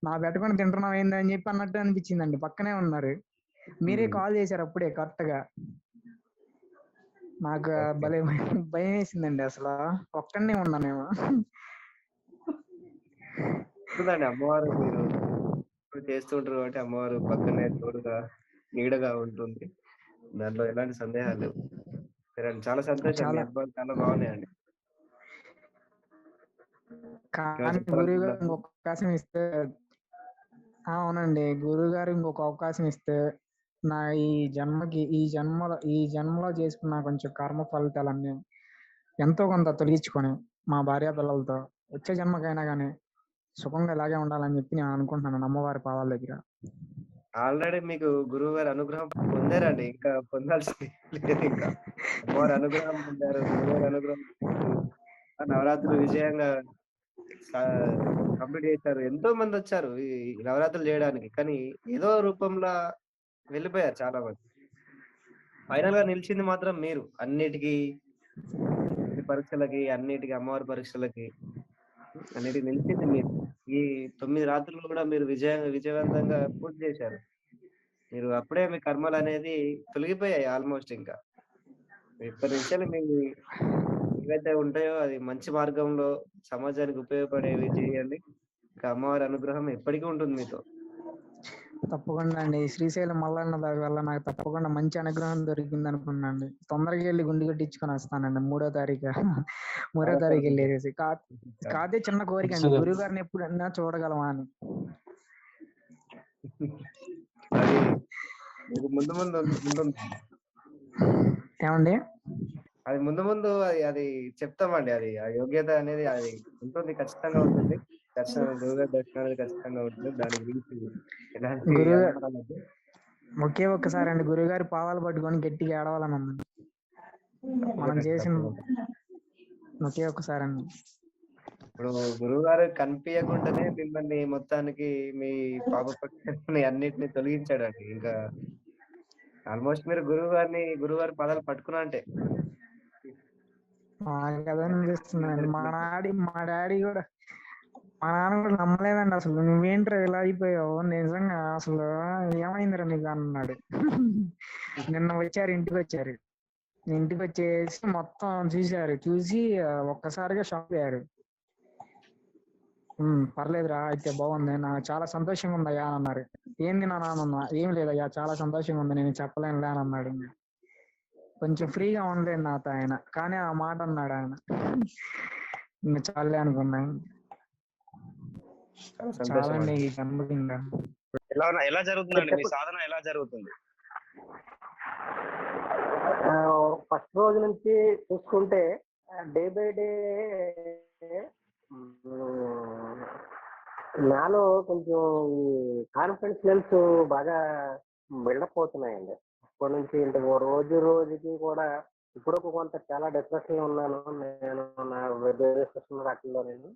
Speaker 5: నా పెట్టుకొని తింటున్నావు ఏంది అని చెప్పి అన్నట్టు అనిపించిందండి. పక్కనే ఉన్నారు, మీరే కాల్ చేశారు అప్పుడే కరెక్ట్ గా. నాకు భలే భయం వేసిందండి. అసలు ఒక్కడనే ఉన్నానేమో.
Speaker 1: అమ్మవారు మీరు చేస్తూ ఉంటారు కాబట్టి అమ్మవారు పక్కనే తోడుగా, నీడగా ఉంటుంది. దాంట్లో ఎలాంటి సందేహాలు లేవు. చాలా సంతోషం. మీ అనుభవాలు చాలా బాగున్నాయండి.
Speaker 5: కానీ గురువు గారు ఇంకొక అవకాశం ఇస్తే, అవునండి, గురువు గారు ఇంకొక అవకాశం ఇస్తే నా ఈ జన్మలో చేసుకున్న కొంచెం కర్మ ఫలితాలన్నీ ఎంతో కొంత తొలగించుకొని మా భార్య పిల్లలతో వచ్చే జన్మకైనా కానీ సుఖంగా ఇలాగే ఉండాలని చెప్పి నేను అనుకుంటున్నాను అమ్మవారి పాదాల దగ్గర.
Speaker 1: ఆల్రెడీ మీకు గురువు గారి అనుగ్రహం పొందారండి. ఇంకా పొందాల్సింది లేదు ఇంకా. అమ్మవారి అనుగ్రహం పొందారు. గురువుగారి అనుగ్రహం పొందారు. ఆ నవరాత్రులు విజయంగా సా కంప్లీట్ చేశారు. ఎంతో మందొచ్చారు ఈ నవరాత్రులు జేయడానికి. కానీ ఏదో రూపంలో వెళ్ళిపోయారు చాలా మంది. ఫైనల్‌గా నిలిచింది మాత్రం మీరు. అన్నిటికి, అన్ని పరీక్షలకి, అన్నిటికి అమ్మవారి పరీక్షలకి అన్నిటికి నిలిచింది మీరు. ఈ 9 రాత్రులు గూడా మీరు విజయవంతంగా పూర్తి చేశారు. మీరు అప్పుడే మీ కర్మలనేది తొలగిపోయాయి ఆల్‌మోస్ట్ ఇంకా. ఇప్పటి నుంచెల్లి మీ ఏవైతే ఉంటాయో అది మంచి మార్గంలో సమాజానికి ఉపయోగపడేవి చేయండి. ఇంకా అమ్మవారి అనుగ్రహం ఎప్పటికీ ఉంటుంది మీతో.
Speaker 5: తప్పకుండా అండి. శ్రీశైలం మల్లన్న దయ వల్ల నాకు తప్పకుండా మంచి అనుగ్రహం దొరికింది అనుకున్నాండి. తొందరగా వెళ్ళి గుండు కట్టించుకొని వస్తానండి 3వ తారీఖు. 3వ
Speaker 1: చాలా
Speaker 5: తారీఖు
Speaker 1: సంతోషం.
Speaker 5: వెళ్ళేసి కాదే చిన్న కోరిక అండి, గురువు గారిని ఎప్పుడన్నా చూడగలమా అని.
Speaker 1: అది మీకు ముందు ముందు ఉంటుంది.
Speaker 5: ఏమండి?
Speaker 1: అది ముందు ముందు అది చెప్తామండి. అది ఆ యోగ్యత అనేది అది ఉంటుంది. ఖచ్చితంగా ఉంటుంది. ఖచ్చితంగా గురువుగారి దర్శనం అనేది ఖచ్చితంగా ఉంటుంది. దాని గురించి ఎలాంటి
Speaker 5: గురువు
Speaker 1: అనుమానాలొద్దు.
Speaker 5: ఒకే ఒక్కసారి అండి గురువుగారి పాదాలు పట్టుకొని గట్టిగా ఏడవాలని ఉంది. మనం చేసిన
Speaker 1: తప్పకుండా.
Speaker 5: ఒకే ఒక్కసారి అండి.
Speaker 1: ఇప్పుడు గురువుగారు కనిపియకుండానే మిమ్మల్ని మొత్తానికి మీ పాప పక్షాన్ని అన్నిటిని తొలగించాడండి. ఇంకా ఆల్మోస్ట్ మీరు గురువుగారి పాదాలు పట్టుకున్నట్టే.
Speaker 5: నాకు అదే అనిపిస్తుందండి. మా డాడీ కూడా, మా నాన్న కూడా నమ్మలేదండి అసలు. నువ్వేంట్రా ఇలా అయిపోయావు, నిజంగా అసలు ఏమైందిరా నీకు అన్నాడు. నిన్న ఇంటికి వచ్చారు. ఇంటికి వచ్చేసి మొత్తం చూశారు. చూసి ఒక్కసారిగా షాక్ అయ్యారు. పర్లేదురా అయితే బాగుంది, నాకు చాలా సంతోషంగా ఉందయ్యా అని అన్నారు. ఏంది నాన్న అన్నా, ఏం లేదయ్యా చాలా సంతోషంగా ఉంది, నేను చెప్పలేనులే అని అన్నాడు. కొంచెం ఫ్రీగా ఉండలేదు నాతో ఆయన, కానీ ఆ మాట అన్నాడు ఆయన. ఇంకా చాలే అనుకున్నా.
Speaker 1: చాలా సంతోషం
Speaker 5: చాలండి
Speaker 1: అండి.
Speaker 5: ఈ జన్మకి ఇంకా.
Speaker 1: ఎలా జరుగుతుందండి మీ సాధన ఎలా జరుగుతుంది?
Speaker 6: ఫస్ట్ రోజు నుంచి చూసుకుంటే డే బై డే నాలో కొంచెం కాన్ఫిడెన్స్ లెవెల్స్ బాగా బిల్డప్ అవుతున్నాయండి. అప్పటి నుంచి అంటే రోజు రోజుకి కూడా ఇప్పుడు కొంత చాలా డిప్రెషన్ లో ఉన్నాను నేను. నా వాటిల్లో నేను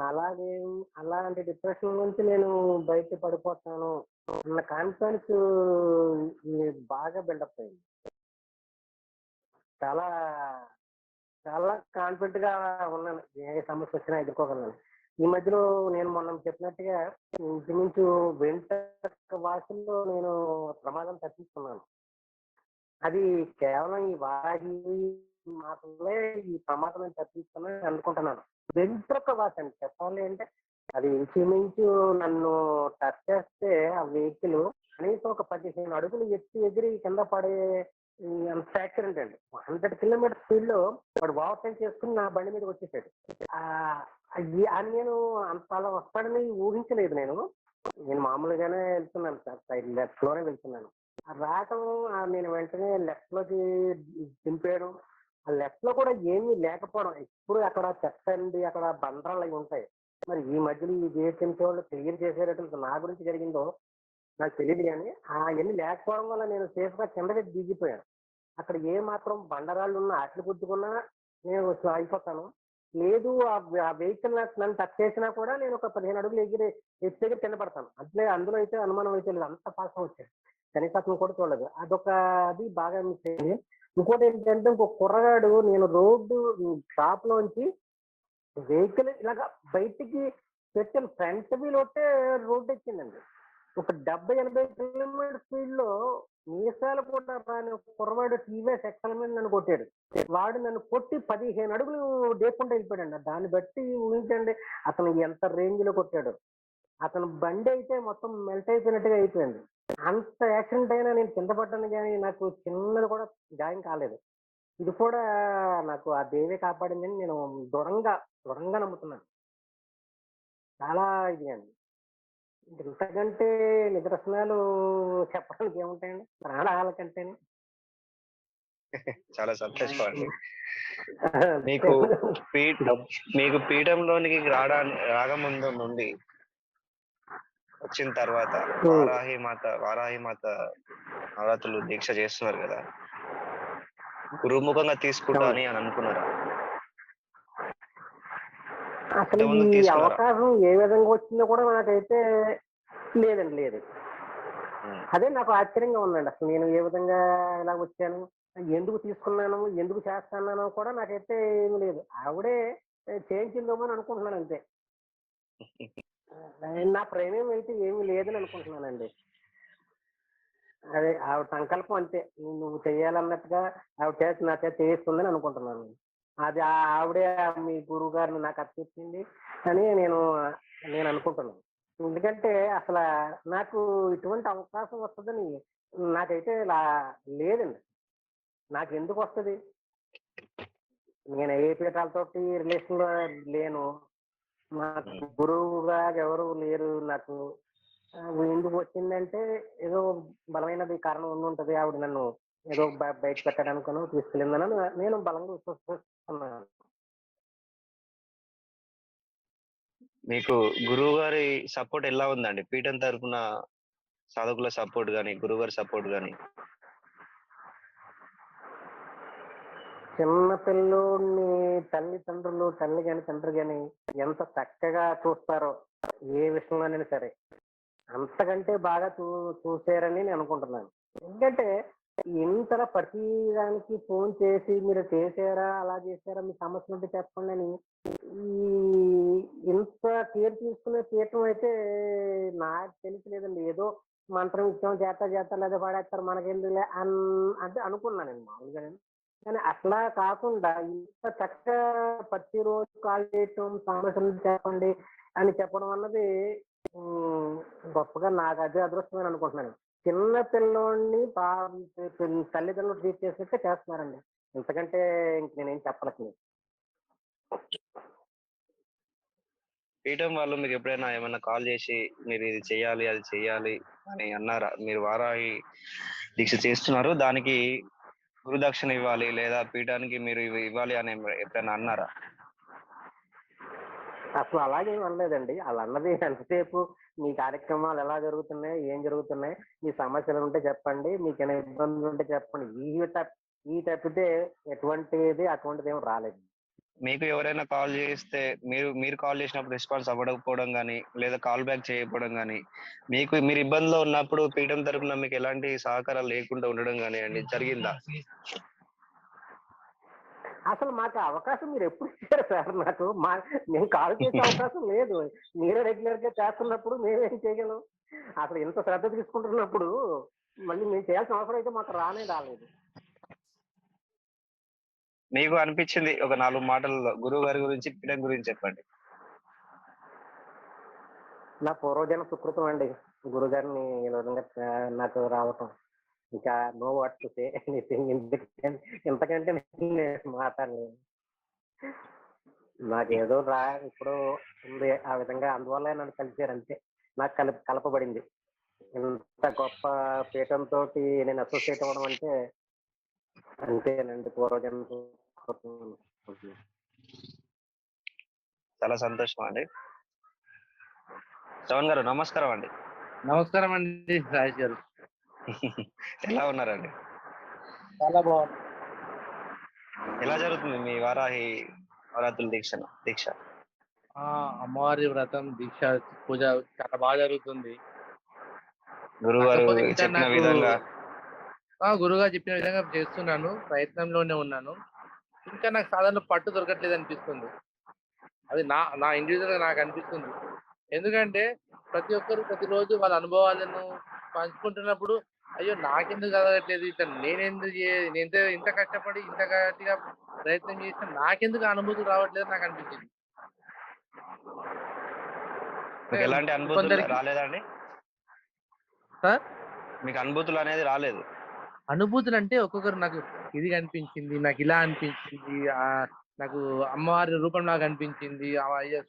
Speaker 6: అలాగే అలాంటి డిప్రెషన్ నుంచి నేను బయట పడిపోతాను అన్న కాన్ఫిడెన్స్ బాగా బిల్డప్ అయింది. చాలా చాలా కాన్ఫిడెంట్ గా ఉన్నాను, ఏ సమస్య వచ్చినా ఎదుర్కోగలను. ఈ మధ్యలో నేను మొన్న చెప్పినట్టుగా ఇంచుమించు వెంట వాసుల్లో నేను ప్రమాదం తప్పించుకున్నాను. అది కేవలం ఈ వారాహి మాత్రమే ఈ ప్రమాదం తప్పించుకున్నాను అనుకుంటున్నాను. వెంట్రుక వాసి అని చెప్పాలి అంటే అది ఇంచుమించు నన్ను టచ్ చేస్తే ఆ వెహికల్ కనీసం ఒక 15 అడుగులు ఎగిరి కింద పడే అంత యాక్సిడెంట్ అండి. 100 కిలోమీటర్ స్పీడ్ లో వాడు ఓవర్టేక్ చేసుకుని నా బండి మీద వచ్చేసాడు. నేను అంత అలా వస్తాడని ఊహించలేదు. నేను మామూలుగానే వెళ్తున్నాను సార్, లెఫ్ట్ లోనే వెళ్తున్నాను. రావటం నేను వెంటనే లెఫ్ట్ లోకి దింపాడు. ఆ లెఫ్ట్ లో కూడా ఏమీ లేకపోవడం, ఇప్పుడు అక్కడ చెత్తండి అక్కడ బండరాలు అవి ఉంటాయి. మరి ఈ మధ్యలో ఈ జిహెచ్ఎంసీ వాళ్ళు క్లియర్ చేసేటట్టు నా గురించి జరిగిందో నాకు తెలియదు, కానీ అవన్నీ లేకపోవడం వల్ల నేను సేఫ్ గా కిందకి దిగిపోయాను. అక్కడ ఏ మాత్రం బండరాళ్ళు ఉన్నా అట్లు గుద్దుకున్నా నేను అయిపోతాను. లేదు ఆ వెహికల్ నన్ను టచ్ చేసినా కూడా నేను ఒక 15 అడుగులు ఎగిరి కింద పడతాను. అందులో అయితే అనుమానం అయితే లేదు, అంత ఫాస్ట్ వచ్చాడు. కనీసం కూడా చూడలేదు. అది బాగా మిస్ అయింది. ఇంకోటి ఏంటంటే ఇంకొక కుర్రగాడు, నేను రోడ్డు షాప్ లోంచి వెహికల్ ఇలాగా బయటికి పెట్టాను, ఫ్రంట్ వీల్ ఒకటే రోడ్డు ఎక్కిందండి. ఒక 70-80 కిలోమీటర్ స్పీడ్ లో మీసాలు కూడా రాని ఒక కుర్రవాడు టీవీఎస్ ఎక్సెల్ మీద నన్ను కొట్టాడు. వాడు నన్ను కొట్టి 15 అడుగులు డేపుకుంటూ వెళ్ళిపోయాడు. దాన్ని బట్టి ఊహించండి అతను ఎంత రేంజ్ లో కొట్టాడు. అతను బండి అయితే మొత్తం మెల్ట్ అయిపోయినట్టుగా అయిపోయింది. అంత యాక్సిడెంట్ అయినా నేను కింద పడ్డాను, కానీ నాకు చిన్నది కూడా గాయం కాలేదు. ఇది కూడా నాకు ఆ దేవే కాపాడిందని నేను దృఢంగా నమ్ముతున్నాను. చాలా ఇది అండి. ఇంతకంటే నిదర్శనాలు చెప్పడానికి ఏముంటాయండి ప్రాణాల కంటేనే.
Speaker 1: చాలా సంతోషం అండి. మీకు మీకు పీఠంలోనికి రాకముందు నుండి వచ్చిన తర్వాత వారాహి మాత నవరాత్రులు దీక్ష చేస్తున్నారు కదా, గురుముఖంగా తీసుకుంటా అని అనుకున్నారా?
Speaker 6: అసలు
Speaker 1: ఇంతకుముందు
Speaker 6: ఈ
Speaker 1: తీసుకున్నారా?
Speaker 6: అవకాశం ఏ విధంగా వచ్చిందో కూడా నాకైతే లేదండి, లేదు. అదే నాకు ఆశ్చర్యంగా ఉందండి. అసలు నేను ఏ విధంగా ఇలా వచ్చాను, ఎందుకు తీసుకున్నాను, ఎందుకు చేస్తున్నానో కూడా నాకైతే ఏమీ లేదు. ఆవిడే చేయించిందేమో అని అనుకుంటున్నాను అంతే. నా ప్రమేయం అయితే ఏమీ లేదని అనుకుంటున్నానండి. అదే ఆవిడ సంకల్పం అంతే, నువ్వు చెయ్యాలన్నట్టుగా ఆవిడ చేసి నా చేత చేయిస్తుందని అనుకుంటున్నాను. అది ఆవిడే మీ గురువు గారిని నాకు అప్పచెప్పింది అని నేను అనుకుంటున్నాను. ఎందుకంటే అసలు నాకు ఇటువంటి అవకాశం వస్తుందని నాకైతే లేదండి. నాకు ఎందుకు వస్తుంది? నేను ఏ పీఠాలతోటి రిలేషన్ లో లేను, నాకు గురువుగా ఎవరు లేరు. నాకు ఎందుకు వచ్చిందంటే ఏదో బలమైనది కారణం ఉండి ఆవిడ నన్ను ఏదో బయట పెట్టడానికనో తీసుకెళ్ళిందని నేను బలంగా విశ్వసిస్తున్నాను.
Speaker 1: మీకు గురువు గారి సపోర్ట్ ఎలా ఉందండి? పీఠం తరపున సాధకుల సపోర్ట్ గాని, గురువు గారి సపోర్ట్ గాని?
Speaker 6: చిన్న పిల్లోడిని తల్లిదండ్రులు, తల్లి గాని తండ్రి గాని ఎంత చక్కగా చూస్తారో ఏ విషయంలోనైనా సరే, అంతకంటే బాగా చూసారని నేను అనుకుంటున్నాను. ఎందుకంటే ఇంతలా ప్రతి దానికి ఫోన్ చేసి మీరు చేసారా, అలా చేసారా, మీ సమస్య ఉంటే చెప్పండి అని ఇంత కేర్ తీసుకునే పీఠం అయితే నాకు తెలియలేదండి. ఏదో మంత్రం ఇచ్చాం చేత లేదా పాడేస్తారు మనకెందుకులే అంటే అనుకున్నానండి మామూలుగా. కానీ అట్లా కాకుండా ఇంత చక్కగా ప్రతిరోజు కాల్ చేయటం, సమస్యలు చెప్పండి అని చెప్పడం అన్నది గొప్పగా నాకు అదే అదృష్టమని అనుకుంటున్నాను. చిన్న పిల్లోడిని తల్లిదండ్రులు ట్రీట్ చేసినట్టే చేస్తున్నారండి. ఇంతకంటే ఇంక నేనేం చెప్పలేదు.
Speaker 1: పీఠం వాళ్ళు మీకు ఎప్పుడైనా ఏమైనా కాల్ చేసి మీరు ఇది చెయ్యాలి, అది చెయ్యాలి అని అన్నారా? మీరు వారాహి దీక్ష చేస్తున్నారు, దానికి గురుదక్షిణ ఇవ్వాలి లేదా పీఠానికి మీరు ఇవ్వాలి అని ఎప్పుడైనా అన్నారా?
Speaker 6: అసలు అలాగేం అనలేదండి. వాళ్ళు అన్నది ఎంతసేపు మీ కార్యక్రమాలు ఎలా జరుగుతున్నాయి, ఏం జరుగుతున్నాయి, మీ సమస్యలు ఉంటే చెప్పండి, మీకేమైనా ఇబ్బందులు ఉంటే చెప్పండి, ఈ తప్పితే అటువంటిది ఏం రాలేదు.
Speaker 1: మీకు ఎవరైనా కాల్ చేస్తే మీరు కాల్ చేసినప్పుడు రెస్పాన్స్ అవ్వకపోవడం కానీ లేదా కాల్ బ్యాక్ చేయకపోవడం కానీ, మీరు ఇబ్బందిలో ఉన్నప్పుడు పీఠం తరపున మీకు ఎలాంటి సహకారాలు లేకుండా ఉండడం కానీ అండి జరిగిందా?
Speaker 6: అసలు మాకు అవకాశం మీరు ఎప్పుడు ఇచ్చారు సార్? మేము కాల్ చేసే అవకాశం లేదు. మీరే రెగ్యులర్ గా చేస్తున్నప్పుడు మేమేం చేయగలం? అసలు ఇంత శ్రద్ధ తీసుకుంటున్నప్పుడు మళ్ళీ మేము చేయాల్సిన అవసరం అయితే మాకు రాలేదు.
Speaker 1: మీకు అనిపించింది ఒక 4 మాటల్లో గురువు గారి గురించి, పీఠం గురించి చెప్పండి.
Speaker 6: నా పూర్వజన్మ సుకృతం అండి గురుగారిని ఈ విధంగా నాకు రావటం. ఇంకా know what to say anything. ఇంతకంటే నేను మాట్లాడలేదు. నాకేదో ఇప్పుడు ఉంది ఆ విధంగా, అందువల్ల నన్ను కలిసారు అంతే. నాకు కలపబడింది. ఇంత గొప్ప పీఠంతో నేను అసోసియేట్ అవ్వడం అంటే అంతేనండి, పూర్వజన్మ.
Speaker 1: చాలా సంతోషం అండి. శ్రవణ్ గారు నమస్కారం అండి.
Speaker 7: నమస్కారం అండి రాజేష్ గారు.
Speaker 1: ఎలా ఉన్నారండి?
Speaker 7: చాలా బాగుంది.
Speaker 1: ఎలా జరుగుతుంది మీ వారాహి నవరాత్రుల దీక్ష?
Speaker 7: అమ్మవారి వ్రతం దీక్ష పూజ చాలా బాగా జరుగుతుంది.
Speaker 1: గురుగారు చెప్పిన విధంగా
Speaker 7: గురుగారు చెప్పిన విధంగా చేస్తున్నాను, ప్రయత్నంలోనే ఉన్నాను. ఇంకా నాకు సాధారణ పట్టు దొరకట్లేదు అనిపిస్తుంది. అది నా ఇండివిజువల్ గా నాకు అనిపిస్తుంది. ఎందుకంటే ప్రతి ఒక్కరు ప్రతిరోజు వాళ్ళ అనుభవాలను పంచుకుంటున్నప్పుడు అయ్యో నాకెందుకు చదవట్లేదు, ఇట్లా నేను ఇంత కష్టపడి ఇంత గట్టిగా ప్రయత్నం చేసిన నాకెందుకు అనుభూతులు రావట్లేదు నాకు అనిపించింది.
Speaker 1: ఎలాంటి అనుభూతులు రాలేదండి
Speaker 7: సార్?
Speaker 1: మీకు అనుభూతులు అనేది రాలేదు?
Speaker 7: అనుభూతులు అంటే ఒక్కొక్కరు నాకు ఇది అనిపించింది, నాకు ఇలా అనిపించింది, నాకు అమ్మవారి రూపం నాకు అనిపించింది,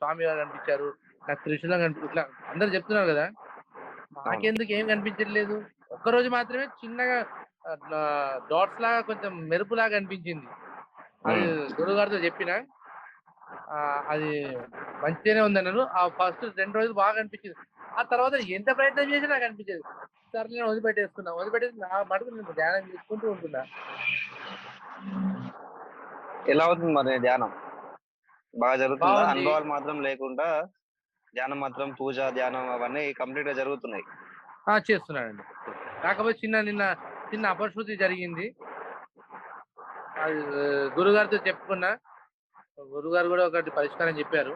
Speaker 7: స్వామి వారు అనిపించారు, నాకు త్రిశూలం ఇట్లా అందరు చెప్తున్నారు కదా. నాకెందుకు ఏం కనిపించట్లేదు. ఒక్కరోజు మాత్రమే చిన్నగా డాట్స్ లాగా కొంచెం మెరుపులాగా అనిపించింది. అది గురువుగారితో చెప్పిన అది మంచిగానే ఉందన్నారు. ఆ ఫస్ట్ 2 రోజులు బాగా అనిపించింది. ఆ తర్వాత ఎంత ప్రయత్నం చేసినా నాకు అనిపించేది. సరే నేను వదిలిపెట్టేసుకున్నా. వదిలిపెట్టేసి నా మటుకు నేను ధ్యానం చేసుకుంటూ ఉంటున్నా.
Speaker 1: ఎలా అవుతుంది మరి ధ్యానం? బాగా జరుగుతుందా?
Speaker 7: బాగుంది.
Speaker 1: అనుభవాలు మాత్రం లేకుండా ధ్యానం మాత్రం పూజ, ధ్యానం అవన్నీ కంప్లీట్ గా జరుగుతున్నాయి.
Speaker 7: చేస్తున్నానండి. కాకపోతే చిన్న అపశృతి జరిగింది. అది గురుగారితో చెప్పుకున్నా. గురుగారు కూడా ఒకటి పరిష్కారం చెప్పారు.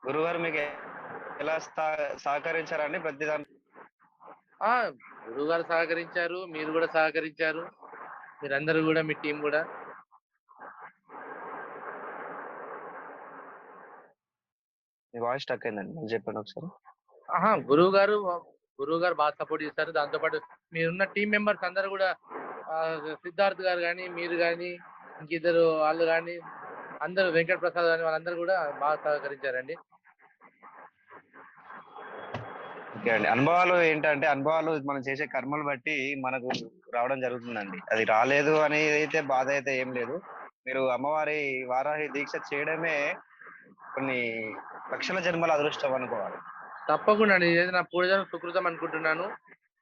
Speaker 1: గురుగారు మీకు ఎలా సహకరించారండి ప్రతి దాంట్లో?
Speaker 7: గురుగారు సహకరించారు, మీరు కూడా సహకరించారు, మీరందరూ కూడా, మీ టీం కూడా.
Speaker 1: మీ వాయిస్ స్టక్ అయిందండి, మీరు చెప్పండి ఒకసారి.
Speaker 7: గురువు గారు బాగా సపోర్ట్ చేస్తారు. దాంతోపాటు మీరున్న టీం మెంబర్స్ అందరూ కూడా సిద్ధార్థ్ గారు కానీ, మీరు కానీ, ఇంకిద్దరు వాళ్ళు కానీ, అందరూ వెంకట ప్రసాద్ కానీ వాళ్ళందరూ కూడా బాగా సహకరించారండి.
Speaker 1: ఓకే అండి. అనుభవాలు ఏంటంటే అనుభవాలు మనం చేసే కర్మలు బట్టి మనకు రావడం జరుగుతుందండి. అది రాలేదు అని అయితే బాధ అయితే ఏం లేదు. మీరు అమ్మవారి వారాహి దీక్ష చేయడమే కొన్ని లక్షల జన్మల అదృష్టం అనుకోవాలి.
Speaker 7: తప్పకుండా అండి. ఇదైతే నా పూర్వజన్మ సుకృతం అనుకుంటున్నాను.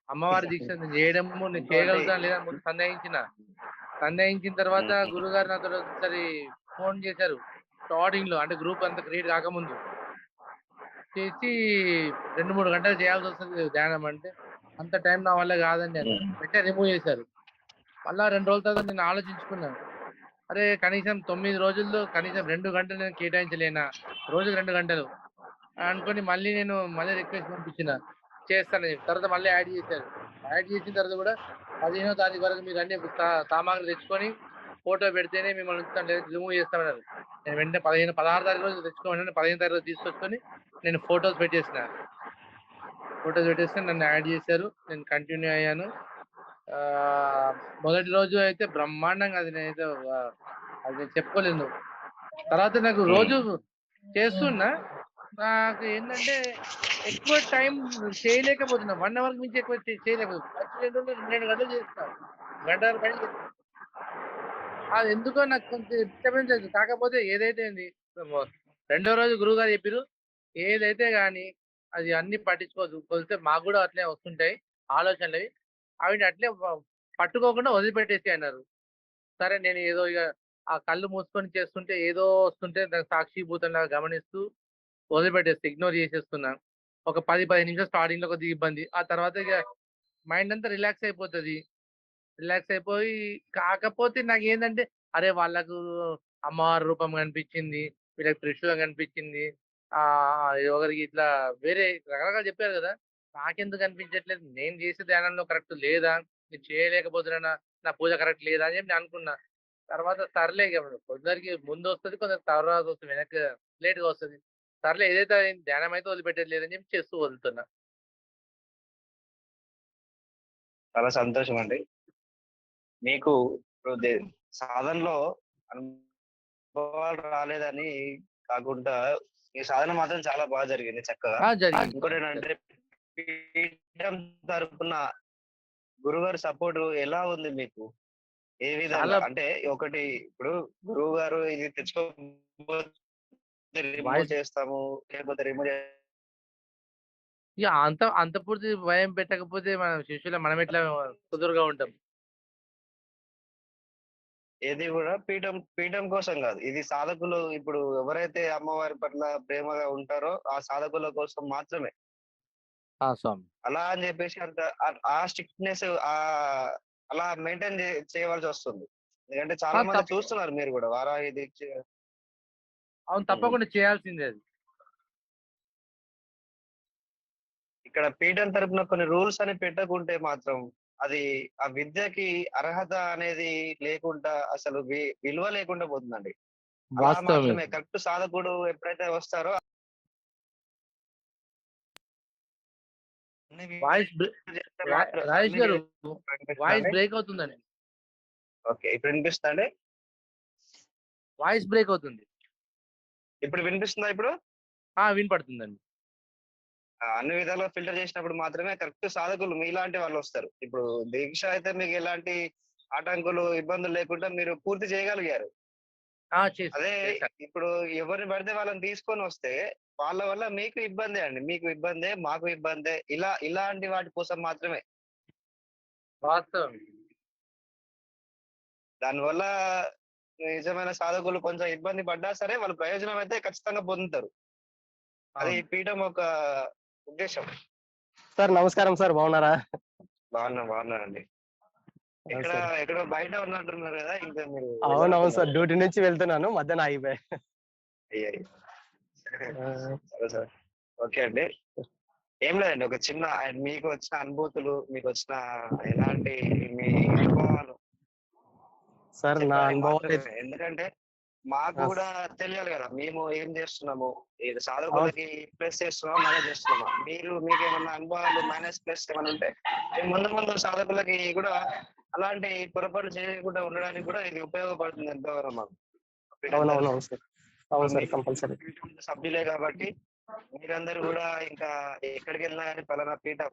Speaker 7: అమ్మవారి దీక్ష నేను చేయడము, నేను చేయగలుగుతాను లేదా ముందు సందేహించిన తర్వాత గురుగారు నాతో ఒకసారి ఫోన్ చేశారు. స్టార్టింగ్ లో అంటే గ్రూప్ అంతా క్రియేట్ కాకముందు చేసి 2-3 గంటలు చేయాల్సి వస్తుంది ధ్యానం అంటే, అంత టైం నా వల్ల కాదండి అని వెంటనే రిమూవ్ చేశారు. మళ్ళా 2 రోజుల తర్వాత నేను ఆలోచించుకున్నాను. అరే కనీసం 9 రోజుల్లో కనీసం 2 గంటలు నేను కేటాయించలేనా, రోజుకి 2 గంటలు అనుకొని మళ్ళీ రిక్వెస్ట్ పంపించిన చేస్తానని. తర్వాత మళ్ళీ యాడ్ చేశారు. యాడ్ చేసిన తర్వాత కూడా 15వ తారీఖు వరకు మీరు అన్ని సామాగ్రి తెచ్చుకొని ఫోటో పెడితేనే మిమ్మల్ని ఉంచుతాం, లేదా రిమూవ్ చేస్తామన్నారు. నేను వెంటనే 16 తారీఖు రోజు తెచ్చుకోమని 15 తారీఖు తీసుకొచ్చుకొని నేను ఫొటోస్ పెట్టేసిన. నన్ను యాడ్ చేశారు. నేను కంటిన్యూ అయ్యాను. మొదటి రోజు అయితే బ్రహ్మాండంగా అది నేను చెప్పుకోలేను. తర్వాత నాకు రోజు చేస్తున్నా, నాకు ఏంటంటే ఎక్కువ టైం చేయలేకపోతున్నా. 1 అవర్కి మించి ఎక్కువ చేయలేకపోతున్నా. 2 గంటలు చేస్తాను, గంటల పైన చేస్తాను. అది ఎందుకో నాకు కొంచెం డిస్టర్బెన్స్ అవుతుంది. కాకపోతే ఏదైతే రెండో రోజు గురువు గారు చెప్పారు, ఏదైతే గాని అది అన్ని పట్టించుకోవద్దు. కొలితే మాకు కూడా అట్లే వస్తుంటాయి ఆలోచనలు, అవి అట్లే పట్టుకోకుండా వదిలిపెట్టేసి అన్నారు. సరే నేను ఏదో ఇక ఆ కళ్ళు మూసుకొని చేస్తుంటే ఏదో వస్తుంటే దానికి సాక్షిభూతంగా గమనిస్తూ వదిలిపెట్టేస్తే ఇగ్నోర్ చేసేస్తున్నా. ఒక 10-15 నిమిషాలు స్టార్టింగ్ లో కొద్దిగా ఇబ్బంది, ఆ తర్వాత ఇక మైండ్ అంతా రిలాక్స్ అయిపోతుంది. రిలాక్స్ అయిపోయి కాకపోతే నాకేందంటే అరే వాళ్ళకు అమ్మవారి రూపం కనిపించింది, వీళ్ళకి త్రిశూలం కనిపించింది, ఒకరికి ఇట్లా వేరే రకరకాలు చెప్పారు కదా, నాకెందుకు అనిపించట్లేదు, నేను చేసే ధ్యానంలో కరెక్ట్ లేదా, నేను చేయలేకపోతున్నా, నా పూజ కరెక్ట్ లేదా అని చెప్పి నేను అనుకున్నా. తర్వాత సర్లే ఇక కొందరికి ముందు వస్తుంది, కొందరికి తర్వాత వస్తుంది, వెనక్కి లేట్ గా వస్తుంది. సర్లే ఏదైతే అయింది, ధ్యానం అయితే వదిలిపెట్టేది లేదని చెప్పి చేస్తూ వదులుతున్నా.
Speaker 1: చాలా సంతోషం అండి. మీకు ఇప్పుడు సాధనలో అనుభవాలు రాలేదని కాకుండా ఈ సాధన మాత్రం చాలా బాగా జరిగింది, చక్కగా. ఇంకోటి ఏంటంటే పీఠం తరపున గురుగారు సపోర్ట్ ఎలా ఉంది మీకు? ఏ విధంగా అంటే ఒకటి ఇప్పుడు గురువు గారు ఇది తెచ్చుకోకపోతే రిమూవ్ చేస్తాము, లేకపోతే రిమూవ్
Speaker 7: ఇక అంత పూర్తి భయం పెట్టకపోతే మన శిష్యులు మనం ఎట్లా కుదురుగా ఉంటాం.
Speaker 1: ఏది కూడా పీఠం కోసం కాదు, ఇది సాధకులు ఇప్పుడు ఎవరైతే అమ్మవారి పట్ల ప్రేమగా ఉంటారో ఆ సాధకుల కోసం మాత్రమే.
Speaker 7: స్వామి
Speaker 1: అలా అని చెప్పేసి అంత ఆ స్ట్రిక్ట్నెస్ అలా మెయింటైన్ చేయవలసి వస్తుంది. ఎందుకంటే చాలా మంది చూస్తున్నారు, మీరు కూడా వారాహి దీక్ష.
Speaker 7: అవును, తప్పకుండా చేయాల్సిందే అది.
Speaker 1: ఇక్కడ పీఠం తరపున కొన్ని రూల్స్ అని పెట్టకుంటే మాత్రం అది ఆ విద్యకి అర్హత అనేది లేకుండా అసలు విలువ లేకుండా పోతుందండి. అలా మాత్రమే కరెక్ట్ సాధకుడు ఎప్పుడైతే వస్తారో
Speaker 7: రాజేష్ గారు వాయిస్ బ్రేక్ అవుతుందండి.
Speaker 1: ఓకే, ఇప్పుడు వినిపిస్తుందండి?
Speaker 7: వాయిస్ బ్రేక్ అవుతుంది.
Speaker 1: ఇప్పుడు వినిపిస్తుందా? ఇప్పుడు
Speaker 7: వినపడుతుందండి.
Speaker 1: అన్ని విధాలుగా ఫిల్టర్ చేసినప్పుడు మాత్రమే కరెక్ట్ సాధకులు మీలాంటి వాళ్ళు వస్తారు. ఇప్పుడు దీక్ష అయితే మీకు ఎలాంటి ఆటంకులు, ఇబ్బందులు లేకుండా మీరు పూర్తి చేయగలిగారు. అదే
Speaker 7: చేశాను.
Speaker 1: ఇప్పుడు ఎవరిని పడితే వాళ్ళని తీసుకొని వస్తే వాళ్ళ వల్ల మీకు ఇబ్బందే అండి. మీకు ఇబ్బందే, మాకు ఇబ్బందే. ఇలాంటి వాటి కోసం మాత్రమే.
Speaker 7: వాస్తవం.
Speaker 1: దానివల్ల నిజమైన సాధకులు కొంచెం ఇబ్బంది పడ్డా సరే వాళ్ళు ప్రయోజనం అయితే ఖచ్చితంగా పొందుతారు. అది
Speaker 7: అవును.
Speaker 1: ఈ పీఠం ఒక ఉద్దేశం.
Speaker 8: సార్ నమస్కారం సార్, బాగున్నారా?
Speaker 1: బాగున్నానండి.
Speaker 8: అవును సార్.
Speaker 1: ఎక్కడో బయట ఉన్నట్టున్నారు కదా, ఇంకా మీరు
Speaker 8: అవునవును సార్,
Speaker 1: వెళ్ళాలనుకున్నారు.
Speaker 8: డ్యూటీ నుంచి వెళ్తున్నాను, మధ్యాహ్నం ఆగిపోయా.
Speaker 1: అయ్యాయి.
Speaker 8: ఆ,
Speaker 1: సరే సార్. ఓకే అండి. ఏం లేదండి, ఒక చిన్న మీకు వచ్చిన అనుభూతులు, మీకు వచ్చిన ఎలాంటి మీ అనుభవాలు
Speaker 8: సార్ నా
Speaker 1: చెప్పడానికి
Speaker 8: అనుభవాలు
Speaker 1: మాత్రమే. ఎందుకంటే మాకు కూడా తెలియాలి కదా, మేము ఏం చేస్తున్నాము, ఇది
Speaker 8: అవును
Speaker 1: సాధకులకి ప్లస్ చేస్తున్నామా, మైనస్ చేస్తున్నామా. మీకేమన్నా అనుభవాలు మైనస్ ప్లస్ ఏమైనా ఉంటే మేము ముందు సాధకులకి కూడా అలాంటి పొరపాటు చేయకుండా ఉండడానికి కూడా ఇది ఉపయోగపడుతుంది ఎంతవరకు మాకు.
Speaker 8: అవునవునవును సార్. అవును సార్,
Speaker 1: మీరు
Speaker 8: కంపల్సరీ.
Speaker 1: సభ్యులే కాబట్టి మీరందరూ కూడా ఇంకా ఎక్కడికి వెళ్ళినా కానీ పలానా పీఠం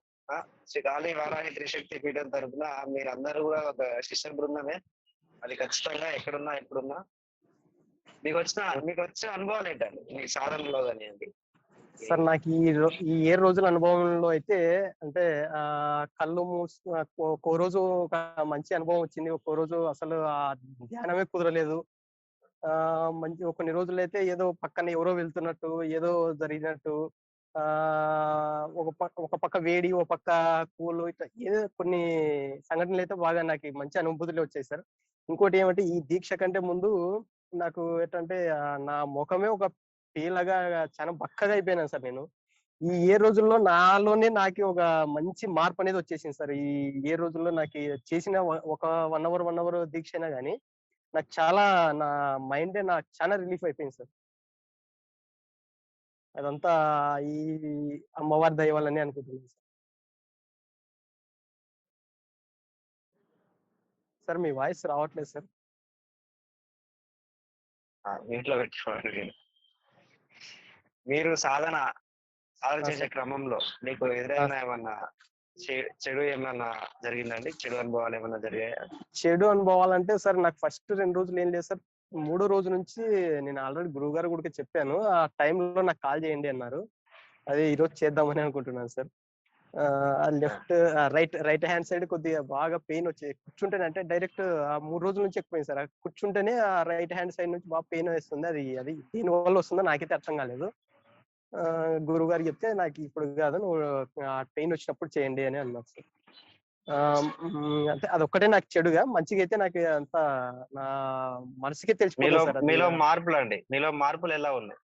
Speaker 1: శ్రీ కాళీ వారాహి త్రిశక్తి పీఠం తరఫున మీరందరూ కూడా ఒక శిష్య బృందమే. అది ఖచ్చితంగా ఎక్కడున్నా ఎప్పుడున్నా మీకు వచ్చిన అనుభవాలు ఏంటండి మీ సాధనలో కానివ్వండి.
Speaker 8: సార్ నాకు ఈ 7 రోజుల అనుభవంలో అయితే అంటే కళ్ళు ఒక్కో రోజు ఒక మంచి అనుభవం వచ్చింది, ఒక్కో రోజు అసలు ఆ ధ్యానమే కుదరలేదు. మంచి కొన్ని రోజులైతే ఏదో పక్కన ఎవరో వెళ్తున్నట్టు, ఏదో జరిగినట్టు, ఒక పక్క వేడి, ఒక పక్క కూల్, ఇట్లా ఏదో కొన్ని సంఘటనలు అయితే బాగా నాకు మంచి అనుభూతులు వచ్చాయి సార్. ఇంకోటి ఏమంటే ఈ దీక్ష కంటే ముందు నాకు ఏంటంటే నా ముఖమే ఒక పీలగా చాలా బక్కగా అయిపోయినాను సార్ నేను. ఈ 7 రోజుల్లో నాలోనే నాకు ఒక మంచి మార్పు అనేది వచ్చేసింది సార్. ఈ 7 రోజుల్లో నాకు చేసిన ఒక 1 అవర్ 1 అవర్ దీక్ష అయినా గానీ నాకు చాలా నా మైండే నాకు చాలా రిలీఫ్ అయిపోయింది సార్. అదంతా ఈ అమ్మవారి దయ వల్లనే అనుకుంటున్నాను సార్. సార్ మీ వాయిస్ రావట్లేదు సార్.
Speaker 1: ఇంట్లో పెట్టుకోండి. మీరు సాధన చేసే
Speaker 8: సార్
Speaker 1: క్రమంలో మీకు ఎదురైన ఏమన్నా చెడు ఏమన్నా జరిగిందండి? చెడు అనుభవాలు ఏమన్నా జరిగాయా?
Speaker 8: చెడు అనుభవాలంటే సార్ నాకు ఫస్ట్ 2 రోజులు ఏం లేదు సార్. మూడో రోజు నుంచి నేను ఆల్రెడీ గురువుగారు కూడా చెప్పాను. ఆ టైంలో నాకు కాల్ చేయండి అన్నారు. అదే ఈరోజు చేద్దామని అనుకుంటున్నాను సార్. రైట్ హ్యాండ్ సైడ్ కొద్దిగా బాగా పెయిన్ వచ్చి కూర్చుంటేనే, అంటే డైరెక్ట్ ఆ 3 రోజుల నుంచి ఎక్కువైంది సార్. కూర్చుంటేనే ఆ రైట్ హ్యాండ్ సైడ్ నుంచి బాగా పెయిన్ వేస్తుంది. అది దేని వల్ల వస్తుందో నాకైతే అర్థం కాలేదు. గురువు గారికి చెప్తే నాకు ఇప్పుడు కాదు, నువ్వు ఆ పెయిన్ వచ్చినప్పుడు చేయండి అని అన్నారు సార్. అంటే అదొక్కటే నాకు చెడుగా, మంచిగా అయితే నాకు అంత నా మనసుకే తెలిసిపోతుంది సార్. అది
Speaker 1: మీలో మార్పులు ఎలా ఉన్నాయి?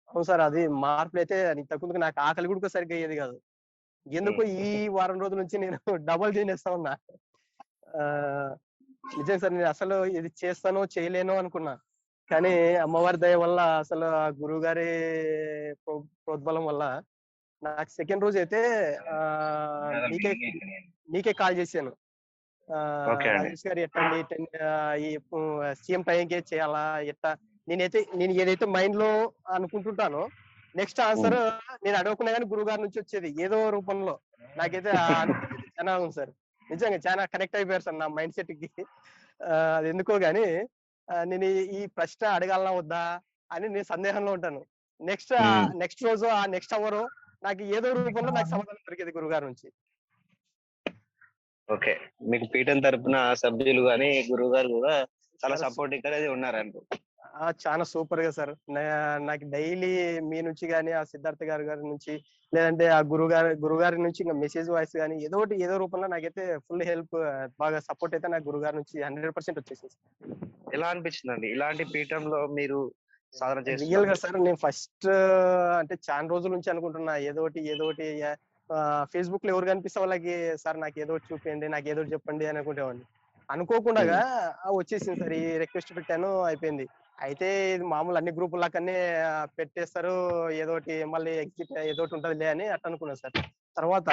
Speaker 8: అవును సార్, అది మార్పులు అయితే ఇంతకుముందు నాకు ఆకలి కూడా సరిగ్గా అయ్యేది కాదు. ఎందుకో ఈ వారం రోజుల నుంచి నేను డబల్ తినేస్తా ఉన్నా. నిజం సార్, నేను అసలు ఇది చేస్తానో చేయలేనో అనుకున్నా. కానీ అమ్మవారి దయ వల్ల, అసలు ఆ గురువు గారి ప్రోద్బలం వల్ల నాకు సెకండ్ రోజు అయితే మీకే కాల్ చేశాను.
Speaker 1: ఓకే అండి.
Speaker 8: రాజేష్ గారు ఎట్టండి, ఈ సీఎం టైంకే చేయాలా ఎట్టా, నేను ఏదైతే మైండ్ లో అనుకుంటుంటానో నెక్స్ట్ ఆన్సర్ నేను అడగకుండా కానీ గురువు గారి నుంచి వచ్చేది ఏదో రూపంలో. నాకైతే ఆ అనుభూతి చాలా ఉంది సార్. నిజంగా చాలా కనెక్ట్ అయిపోయారు సార్ నా మైండ్ సెట్ కి. అది ఎందుకో గానీ నేను ఈ ప్రశ్న అడగాలనా వద్దా అని నేను సందేహంలో ఉంటాను. నెక్స్ట్ రోజు ఆ నెక్స్ట్ అవర్ నాకు ఏదో రూపంలో నాకు సమాధానం దొరికేది గురుగారి నుంచి.
Speaker 1: ఓకే, మీకు పీఠం తరపున సభ్యులు గాని గురువు గారు కూడా చాలా సపోర్టివ్ గా ఉన్నారనుకో.
Speaker 8: చాలా సూపర్ గా సార్. నాకు డైలీ మీ నుంచి గానీ, ఆ సిద్ధార్థ గారి నుంచి, లేదంటే ఆ గురుగారి నుంచి ఇంకా మెసేజ్ వాయిస్ గానీ ఏదో రూపంలో నాకైతే ఫుల్ హెల్ప్, బాగా సపోర్ట్ అయితే నాకు గురుగారి నుంచి 100% వచ్చేసింది.
Speaker 1: ఎలా అనిపించిందండి ఇలాంటి పీఠంలో మీరు సాధన
Speaker 8: రియల్ గా
Speaker 1: చేస్తున్నారు?
Speaker 8: సార్ నేను ఫస్ట్ అంటే చాలా రోజుల నుంచి అనుకుంటున్నా ఏదోటి ఫేస్బుక్ లో ఎవరు కనిపిస్తే వాళ్ళకి సార్ నాకు ఏదో చూపించండి, నాకు ఏదో చెప్పండి అని అనుకునేవాడిని. అనుకోకుండా వచ్చేసింది సార్. ఈ రిక్వెస్ట్ పెట్టాను, అయిపోయింది. అయితే ఇది మామూలు అన్ని గ్రూపుల లాగానే పెట్టేస్తారు, ఏదోటి మళ్ళీ ఎగ్జిట్ ఏదోటి ఉంటదిలే అని అట్లా అనుకున్నాను సార్. తర్వాత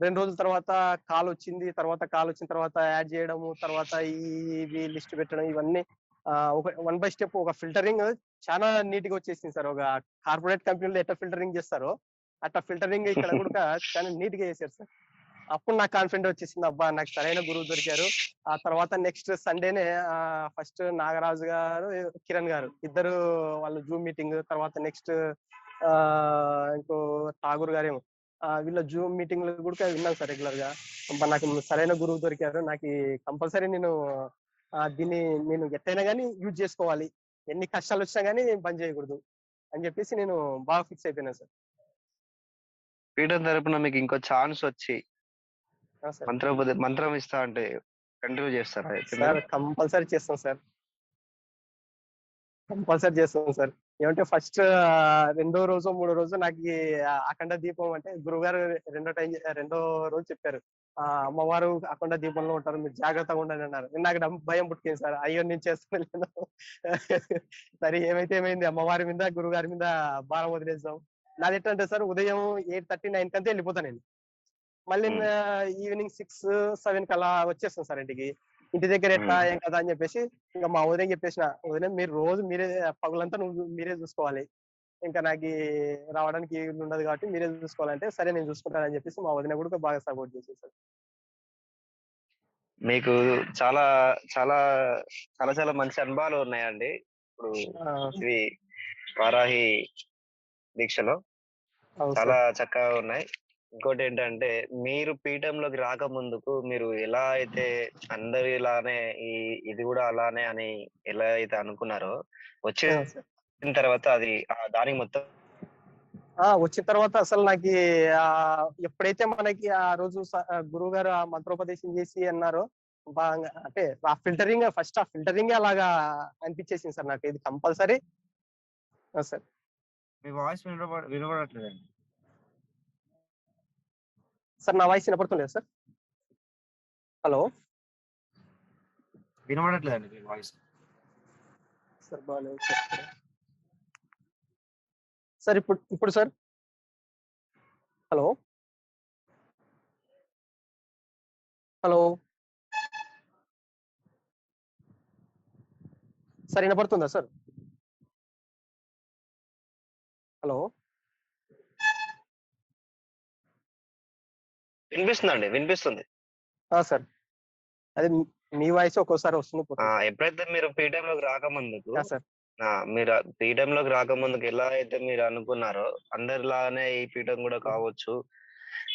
Speaker 8: 2 రోజుల తర్వాత కాల్ వచ్చింది. కాల్ వచ్చిన తర్వాత యాడ్ చేయడము, తర్వాత ఈ లిస్ట్ పెట్టడం, ఇవన్నీ ఒక 1 బై స్టెప్ ఒక ఫిల్టరింగ్ చాలా నీట్ గా వచ్చేసింది సార్. ఒక కార్పొరేట్ కంపెనీలో ఎట్లా ఫిల్టరింగ్ చేస్తారో అట్లా ఫిల్టరింగ్ ఇక్కడ కూడా చాలా నీట్ గా చేశారు సార్. అప్పుడు నాకు కాన్ఫిడెంట్ వచ్చేసింది, అబ్బా నాకు సరైన గురువు దొరికారు. ఆ తర్వాత నెక్స్ట్ సండేనే ఫస్ట్ నాగరాజు గారు, కిరణ్ గారు ఇద్దరు వాళ్ళు జూమ్ మీటింగ్, తర్వాత నెక్స్ట్ ఇంకో ఠాగూర్ గారేమో వీళ్ళ జూమ్ మీటింగ్ కూడా విన్నాను సార్ రెగ్యులర్ గా. అబ్బా నాకు సరైన గురువు దొరికారు, నాకు కంపల్సరీ నేను దీన్ని నేను ఎట్టయినా కానీ యూజ్ చేసుకోవాలి, ఎన్ని కష్టాలు వచ్చినా కానీ బంద్ చేయకూడదు అని చెప్పేసి నేను బాగా ఫిక్స్ అయిపోయినా సార్.
Speaker 1: పీఠం తరపున మీకు ఇంకో ఛాన్స్ వచ్చి
Speaker 8: సార్
Speaker 1: మంత్రం ఇస్తా అంటే కంటిన్యూ చేస్తారా అయితే
Speaker 8: సార్
Speaker 1: మీరు?
Speaker 8: కంపల్సరీ చేస్తాం సార్, కంపల్సరీ చేస్తాం సార్. ఏమంటే ఫస్ట్ రెండో రోజు మూడో రోజు నాకు ఈ అఖండ దీపం అంటే గురువుగారు రెండో రోజు చెప్పారు, అమ్మవారు అఖండ దీపంలో ఉంటారు, మీరు జాగ్రత్తగా ఉండండి అన్నారు. నాకు భయం పుట్టింది సార్, అయ్యో నేను చేస్తాను సరే ఏమైతే ఏమైంది, అమ్మవారి మీద గురుగారి మీద భారం వదిలేద్దాం. నాది ఎట్లంటే సార్ ఉదయం 8:30 9 కంతే వెళ్ళిపోతాను నేను, మళ్ళీ ఈవినింగ్ 6 7 కల్లా వచ్చేస్తాను సార్ ఇంటికి. ఇంటి దగ్గర ఎట్లా ఏం కదా అని చెప్పేసి ఇంకా మా వదిన చెప్పేసిన, వదిన మీరు రోజు మీరే పగులంతా మీరే చూసుకోవాలి, ఇంకా నాకు రావడానికి ఉండదు కాబట్టి మీరే చూసుకోవాలంటే సరే నేను చూసుకుంటానని చెప్పేసి మా వదిన కూడా బాగా సపోర్ట్ చేసేసారు.
Speaker 1: మీకు చాలా చాలా చాలా చాలా మంచి అనుభవాలు ఉన్నాయండి ఇప్పుడు ఇది వారాహి దీక్షలో. చాలా చక్కగా ఉన్నాయి. ఇంకోటి ఏంటంటే మీరు పీఠంలోకి రాకముందుకు మీరు ఎలా అయితే అందరిలానే ఇది కూడా అలానే అని ఎలా అయితే అనుకున్నారో, వచ్చిన తర్వాత అది దానికి మొత్తం
Speaker 8: వచ్చిన తర్వాత అసలు నాకు ఎప్పుడైతే మనకి ఆ రోజు గురువు గారు ఆ మంత్రోపదేశం చేసి అన్నారో బాగా, అంటే ఆ ఫిల్టరింగ్ అలాగా అనిపించేసింది సార్ నాకు, ఇది కంపల్సరీ సార్.
Speaker 1: మీ వాయిస్ వినబడట్లేదండి
Speaker 8: సార్, నా వాయిస్ వినపడుతుందా సార్? హలో,
Speaker 1: వినబడట్లేదండి మీ వాయిస్
Speaker 8: సార్. బాగాలేదు సార్, ఇప్పుడు సార్. హలో హలో సార్, వినపడుతుందా సార్? హలో,
Speaker 1: వినిపిస్తుంది
Speaker 8: సార్. అది మీ వాయిస్ ఒక్కోసారి వస్తుంది.
Speaker 1: ఎప్పుడైతే మీరు పీఠంలోకి రాకముందుకు
Speaker 8: సార్
Speaker 1: మీరు పీఠంలోకి రాకముందుకు ఎలా అయితే మీరు అనుకున్నారో అందరిలానే ఈ పీఠం కూడా కావచ్చు,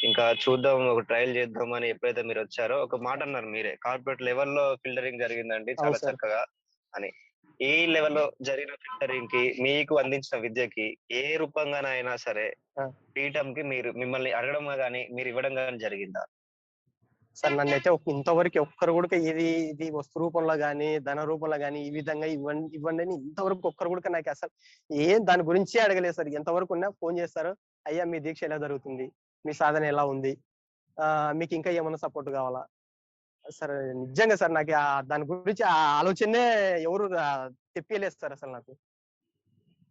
Speaker 1: ఇంకా చూద్దాం ఒక ట్రయల్ చేద్దాం అని ఎప్పుడైతే మీరు వచ్చారో ఒక మాట అన్నారు మీరే, కార్పొరేట్ లెవెల్లో ఫిల్టరింగ్ జరిగిందండి చాలా చక్కగా అని. ఈ లెవెల్లో జరిగిన ఫిల్టరింగ్ కి మీకు అందించిన విద్యకి ఏ రూపంగానైనా సరే పీఠంకి మిమ్మల్ని అడగడం గానీ మీరు ఇవ్వడం గానీ జరిగిందా?
Speaker 8: సార్ నన్ను అయితే ఇంతవరకు ఒక్కరు కూడా ఇది వస్తు రూపంలో గానీ ధన రూపంలో గానీ ఈ విధంగా ఇవ్వండి అని ఇంతవరకు ఒక్కరు కూడా నాకు అసలు దాని గురించి అడగలేదు సార్. ఎంతవరకు ఉన్నా ఫోన్ చేస్తారు, అయ్యా మీ దీక్ష ఎలా జరుగుతుంది, మీ సాధన ఎలా ఉంది, మీకు ఇంకా ఏమన్నా సపోర్ట్ కావాలా సార్. నిజంగా సార్ నాకు దాని గురించి ఆ ఆలోచనే ఎవరు తెప్పియలేదు సార్ అసలు నాకు.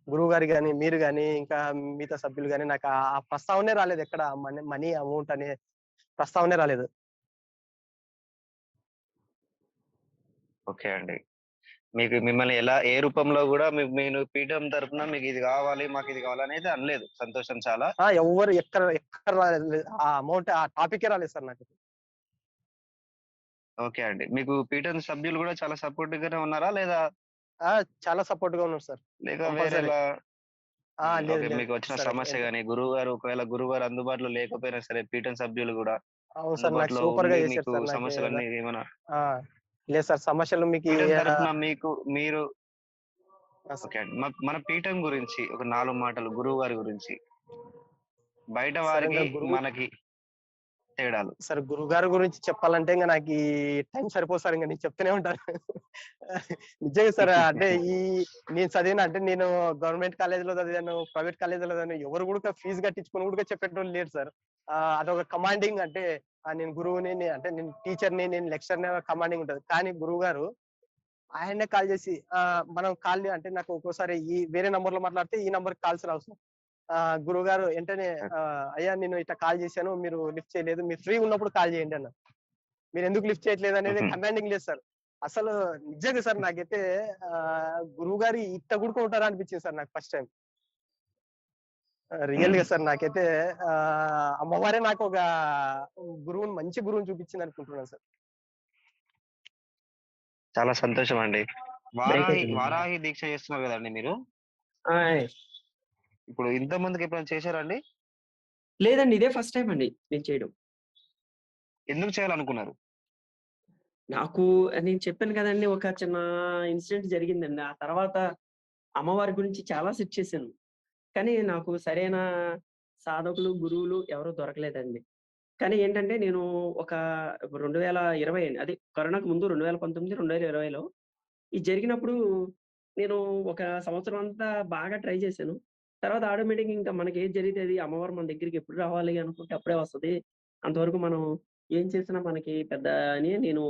Speaker 8: గురువు గారు గాని మీరు గాని ఇంకా మిగతా సభ్యులు గాని నాకు ఆ ప్రస్తావనే రాలేదు, ఎక్కడ మనీ అమౌంట్ అనే ప్రస్తావనే రాలేదు.
Speaker 1: ఓకే అండి, మిమ్మల్ని ఏ రూపంలో కూడా మీరు పీఠం తరపున మీకు ఇది కావాలి మాకు ఇది కావాలి అనేది అనలేదు. సంతోషం చాలా.
Speaker 8: ఎవరు ఎక్కడ రాలేదు, ఆ అమౌంట్ ఆ టాపికే రాలేదు సార్ నాకు.
Speaker 1: ఓకే అండి, మీకు పీఠం సభ్యులు కూడా చాలా సపోర్టివ్ గానే ఉన్నారా లేదా?
Speaker 8: చాలా సపోర్ట్ గా ఉన్నారు సార్.
Speaker 1: లేక మీకు వచ్చిన సమస్య గానీ గురువు గారు ఒకవేళ గురువు గారు అందుబాటులో లేకపోయినా సరే పీఠం సభ్యులు కూడా
Speaker 8: సూపర్ గా చేశారు సార్.
Speaker 1: సమస్యలన్నీ ఏమైనా
Speaker 8: లేదు సార్, సమస్యలు మీకు
Speaker 1: మీరు ఓకే అండి, మన పీఠం గురించి ఒక 4 మాటలు గురువు గారి గురించి, బయట వారికి మనకి తేడాలు.
Speaker 8: సార్ గురువు గారి గురించి చెప్పాలంటే ఇంకా నాకు ఈ టైం సరిపోదు సార్, ఇంకా నేను చెప్తూనే ఉంటాను నిజంగా సార్. అంటే నేను చదివిన అంటే నేను గవర్నమెంట్ కాలేజీలో చదివాను, ప్రైవేట్ కాలేజీలో చదివాను, ఎవరు కూడా ఫీజు కట్టించుకుని కూడా చెప్పేటోళ్ళు లేరు సార్. అదొక కమాండింగ్, అంటే నేను గురువుని, అంటే నేను టీచర్ని, నేను లెక్చర్ని, కమాండింగ్ ఉంటది. కానీ గురువు గారు ఆయన్నే కాల్ చేసి మనం కాల్ అంటే నాకు ఒక్కోసారి వేరే నంబర్ లో మాట్లాడితే ఈ నంబర్ కాల్స్ రావు సార్. గురువు గారు వెంటనే అయ్యా నేను ఇట్లా కాల్ చేశాను, మీరు లిఫ్ట్ చేయలేదు, మీరు ఫ్రీ ఉన్నప్పుడు కాల్ చేయండి అన్న. మీరు ఎందుకు లిఫ్ట్ చేయట్లేదు అనేది కమాండింగ్ లేదు సార్. అసలు నిజంగా సార్ నాకైతే గురువు గారు ఇట్ట కూడా ఉంటారా అనిపించింది సార్ నాకు ఫస్ట్ టైం. రియల్ గా సార్ నాకైతే అమ్మవారే నాకు ఒక గురువుని, మంచి గురువుని చూపించింది అనుకుంటున్నాను సార్.
Speaker 1: చాలా సంతోషం అండి.
Speaker 3: బ్రేక్
Speaker 1: వారాహి
Speaker 3: అవుతుంది.
Speaker 1: వారాహి దీక్ష చేస్తున్నారు కదండి మీరు. ఇప్పుడు ఇంత మందికి ఎప్పుడైనా చేశారండి?
Speaker 9: లేదండి, ఇదే ఫస్ట్ టైం అండి నేను చేయడం.
Speaker 1: ఎందుకు చేయాలనుకున్నారు?
Speaker 9: నాకు నేను చెప్పాను కదండి, ఒక చిన్న ఇన్సిడెంట్ జరిగిందండి. ఆ తర్వాత అమ్మవారి గురించి చాలా సెర్చ్ చేశాను. కానీ నాకు సరైన సాధకులు, గురువులు ఎవరు దొరకలేదండి. కానీ ఏంటంటే నేను ఒక 2020 అండి. అదే కరోనాకు ముందు 2019, 2020లో ఇది జరిగినప్పుడు నేను ఒక సంవత్సరం అంతా బాగా ట్రై చేశాను. తర్వాత ఆటోమేటిక్‌గా ఇంకా మనకి ఏది జరిగితే అది అమ్మవారు మన దగ్గరికి ఎప్పుడు రావాలి అనుకుంటే అప్పుడే వస్తది. అంతవరకు మనం ఏం చేసినా మనకి పెద్ద అని నేను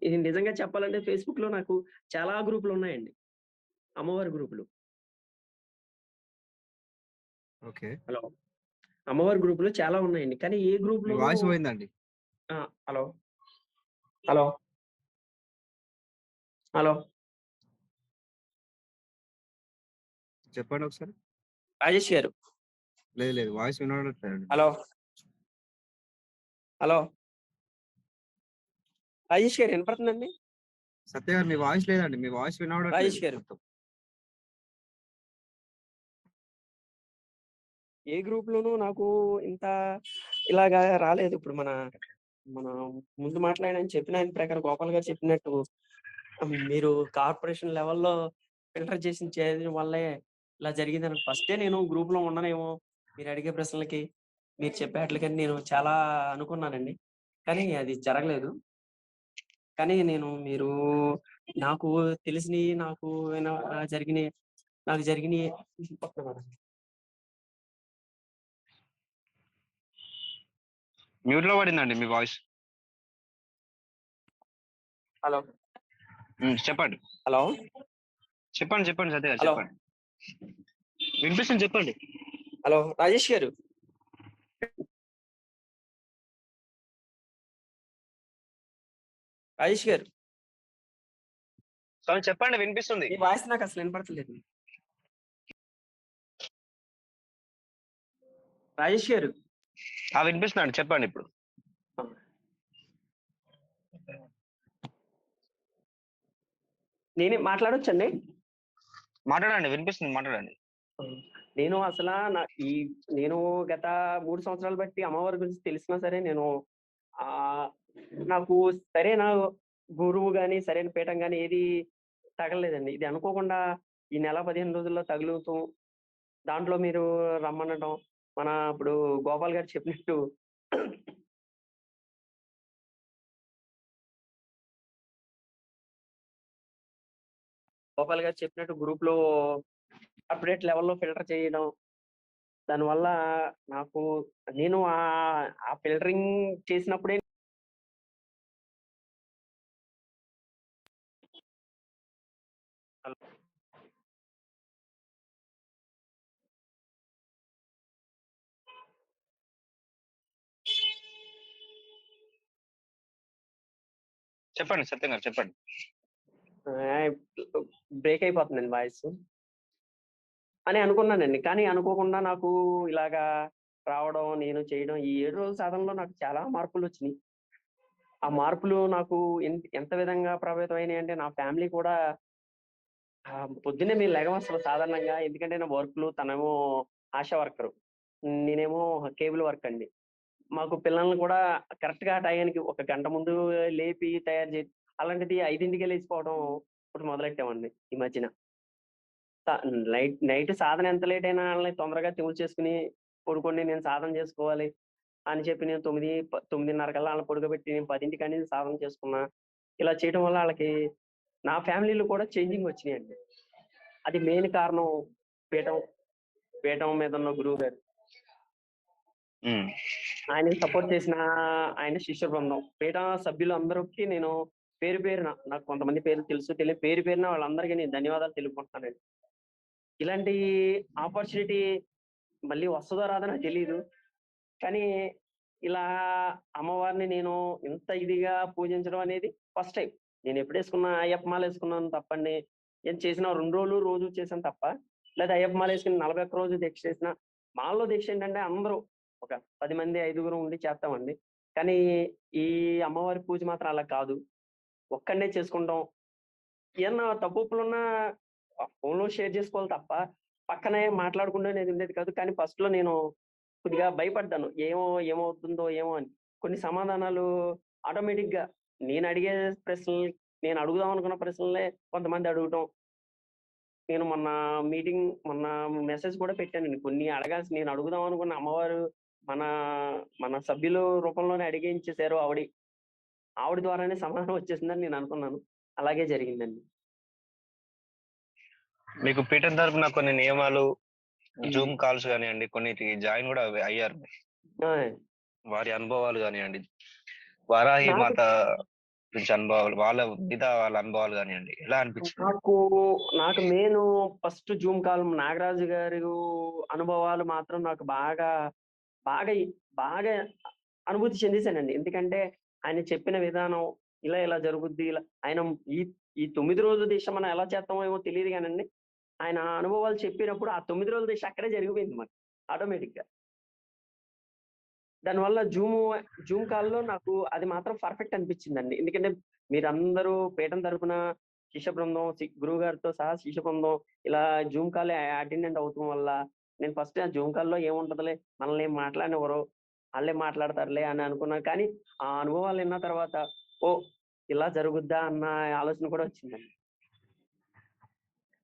Speaker 9: ఇది నిజంగా చెప్పాలంటే ఫేస్‌బుక్‌లో నాకు చాలా గ్రూపులున్నాయండి. అమ్మవారి గ్రూపులు.
Speaker 10: ఓకే.
Speaker 9: హలో! అమ్మవారి గ్రూపులు చాలా ఉన్నాయండి. కానీ ఏ
Speaker 10: మీ
Speaker 9: గ్రూప్‌లోనూ
Speaker 10: వాయిస్ పోయిందండి.
Speaker 9: ఆ! హలో! హలో! హలో!
Speaker 10: చెప్పండి ఒకసారి.
Speaker 9: రాజేష్ గారు.
Speaker 10: లేదు లేదు. వాయిస్ వినబడట్లేదండి.
Speaker 9: హలో! హలో! రాజేష్ గారు వినపడుతుందండి?
Speaker 10: సత్య గారు మీ వాయిస్ లేదండి. మీ వాయిస్ వినబడట్లేదు
Speaker 9: రాజేష్ గారు.
Speaker 10: మొత్తం.
Speaker 9: ఏ గ్రూప్‌లోనూ నాకు ఇంత ఇలాగా రాలేదు. ఇప్పుడు మన మన ముందు మాట్లాడిన చెప్పిన ఆయన ప్రకారం గోపాల్ గారు చెప్పినట్టు మీరు కార్పొరేషన్ లెవెల్‌లో ఫిల్టర్ చేసి చేయడం వల్లే ఇలా జరిగిందని ఫస్టే నేను గ్రూప్‌లో ఉండనేమో, మీరు అడిగే ప్రశ్నలకి, మీరు చెప్పే ఆటిలకని నేను చాలా అనుకున్నానండి. కానీ అది జరగలేదు. కానీ మీరు నాకు తెలిసినయి, జరిగినయి, నాకు జరిగినయి ఒక్క నిమిషం.
Speaker 1: మ్యూట్‌లో పడిందండి మీ వాయిస్.
Speaker 9: హలో!
Speaker 1: చెప్పండి.
Speaker 9: హలో!
Speaker 1: చెప్పండి సత్య గారు
Speaker 9: హలో!
Speaker 1: చెప్పండి. వినిపిస్తుంది చెప్పండి.
Speaker 9: హలో! రాజేష్ గారు. రాజేష్ గారు.
Speaker 1: చెప్పండి వినిపిస్తుంది.
Speaker 9: మీ వాయిస్ నాకు అసలు వినపడతలేదు. రాజేష్ గారు.
Speaker 1: వినిపిస్తుందండి చెప్పండి ఇప్పుడు.
Speaker 9: నేనే మాట్లాడొచ్చండి?
Speaker 1: మాట్లాడండి వినిపిస్తుంది మాట్లాడండి.
Speaker 9: నేను అసలా నేను గత 3 సంవత్సరాలు బట్టి అమ్మవారి గురించి తెలిసినా సరే నేను ఆహ్, నాకు సరైన గురువు గాని, సరైన పీఠం గాని ఏది తగలలేదండి. ఇది అనుకోకుండా ఈ నెల 15 రోజుల్లో తగులుతూ, దాంట్లో మీరు రమ్మనడం, ఇప్పుడు గోపాల్ గారు చెప్పినట్టు గ్రూప్‌లో అప్డేట్ లెవెల్‌లో ఫిల్టర్ చేయడం. దానివల్ల నాకు నేను ఆ ఫిల్టరింగ్ చేసినప్పుడే హలో!
Speaker 1: చెప్పండి సత్యం గారు చెప్పండి.
Speaker 9: బ్రేక్ అయిపోతుందండి వాయిసు. అని అనుకున్నానండి. కానీ అనుకోకుండా నాకు ఇలాగా రావడం, నేను చేయడం ఈ 7 రోజుల సాధనలో నాకు చాలా మార్పులొచ్చినియి. ఆ మార్పులు నాకు ఎంత విధంగా ప్రభావితం అయినాయంటే నా ఫ్యామిలీ కూడా పొద్దున్నే మేము లెగం అసలు సాధారణంగా. ఎందుకంటే నా వర్క్‌లు, తనేమో ఆశా వర్కరు. నేనేమో కేబుల్ వర్క్ అండి. మాకు పిల్లల్ని కూడా కరెక్ట్‌గా టయానికి ఒక గంట ముందు లేపి తయారు అలాంటిది 5కే లేచిపోవడం ఇప్పుడు మొదలెట్టామండి ఈ మధ్యన. స నైట్ సాధన ఎంత లేట్ అయినా ఆళ్ళని తొందరగా ట్యూన్ చేసుకొని, పడుకోండి నేను సాధన చేసుకోవాలి అని చెప్పి నేను 9:30 కల్లా ఆళ్ళని పడుకోబెట్టి నేను 10 కాడి నుంచి సాధన చేసుకున్నా. ఇలా చేయడం వల్ల ఆళ్ళకి నా ఫ్యామిలీలో కూడా చేంజింగ్ వచ్చినియండి. అది మెయిన్ కారణం పీఠం, పీఠం మీద ఉన్న గురువు గారు. ఆయనకి సపోర్ట్ చేసిన ఆయన శిష్య బృందం. పీఠ సభ్యులందరికి నేను పేరు పేరున, నాకు కొంతమంది పేర్లు తెలుసు, తెలియని పేరు పేరున వాళ్ళందరికీ నేను ధన్యవాదాలు తెలుపుకుంటున్నానండి. ఇలాంటి ఆపర్చునిటీ మళ్ళీ వస్తదో రాదో నాకు తెలీదు. కానీ ఇలా అమ్మవారిని నేను ఇంత ఇదిగా పూజించడం అనేది ఫస్ట్ టైం. నేను ఎప్పుడేసుకున్నా అయ్యప్ప మాలేసుకున్నాను తప్పండి. నేను చేసిన 2 రోజులు, రోజు చేశాను తప్ప, లేదా అయ్యప్ప మాలేసుకొని 41 రోజు దీక్ష చేసినా మాల్లో దీక్ష ఏంటంటే అందరూ ఒక 10 మంది 5గురు ఉండి చేస్తామండి. కానీ ఈ అమ్మవారి పూజ మాత్రం అలా కాదు. ఒక్కడినే చేసుకుంటాం. ఏమన్నా తప్పులున్నా ఫోన్‌లో షేర్ చేసుకోవాలి తప్ప, పక్కనే మాట్లాడుకుంటూ ఉండేది కాదు. కానీ ఫస్ట్‌లో నేను కొద్దిగా భయపడ్డాను. ఏమవుతుందో ఏమో అని. కొన్ని సమాధానాలు ఆటోమేటిక్‌గా నేను అడిగే ప్రశ్నలు, నేను అడుగుదాం అనుకున్న ప్రశ్నలే కొంతమంది అడగటం. నేను మొన్న మెసేజ్ కూడా పెట్టానండి. కొన్ని నేను అడుగుదాం అనుకున్న అమ్మవారు మన మన సభ్యుల రూపంలోనే అడిగించేసారు ఆవిడ ద్వారానే సమాధానం వచ్చేసిందని నేను అనుకున్నాను. అలాగే జరిగిందండి.
Speaker 1: మీకు పీఠం తరపున కొన్ని నియమాలు,
Speaker 9: హ్మ్.
Speaker 1: జూమ్ కాల్స్ గానియండి, కొన్నిటికి జాయిన్ గూడా అయ్యారు.
Speaker 9: ఆ!
Speaker 1: వారి అనుభవాలు గానియండి, వారాహి
Speaker 9: నాకు
Speaker 1: మాత గురించి అనుభవాలు, వాళ్ళ అనుభవాలు గానియండి, ఎలా అనిపించింది?
Speaker 9: నాకు నాకు main first Zoom call Nagaraju గారి అనుభవాలు మాత్రం నాకు బాగా, బాగా, బాగా అనుభూతి చెందేసానండి. ఎందుకంటే ఆయన చెప్పిన విధానం ఇలా జరుగుద్ది. ఆయన ఈ ఈ 9 రోజుల దీక్ష మనం ఎలా చేస్తామో ఏమో తెలీదు గానండి. ఆయన అనుభవాలు చెప్పినప్పుడు ఆ 9 రోజుల దీక్ష అక్కడే జరిగిపోయింది మాకు ఆటోమేటిక్‌గా. దానివల్ల జూమ్ కాల్‌లో నాకు అది మాత్రం పర్ఫెక్ట్ అనిపించిందండి. ఎందుకంటే మీరందరూ పీఠం తరపున శిష్య బృందం, గురువు గారితో సహా శిష్య బృందం ఇలా జూమ్ కాల్ అటెండెంట్ అవుతాం వల్ల నేను ఫస్ట్ ఆ జూమ్ కాల్‌లో ఏముంటదిలే మనల్ని ఏం మాట్లాడనివ్వరు. ఆళ్ళే మాట్లాడతారులే అని అనుకున్నాను. కానీ ఆ అనుభవాలు విన్న తర్వాత ఓహ్! ఇలా జరుగుద్దా అన్న ఆలోచన కూడా వచ్చిందండి.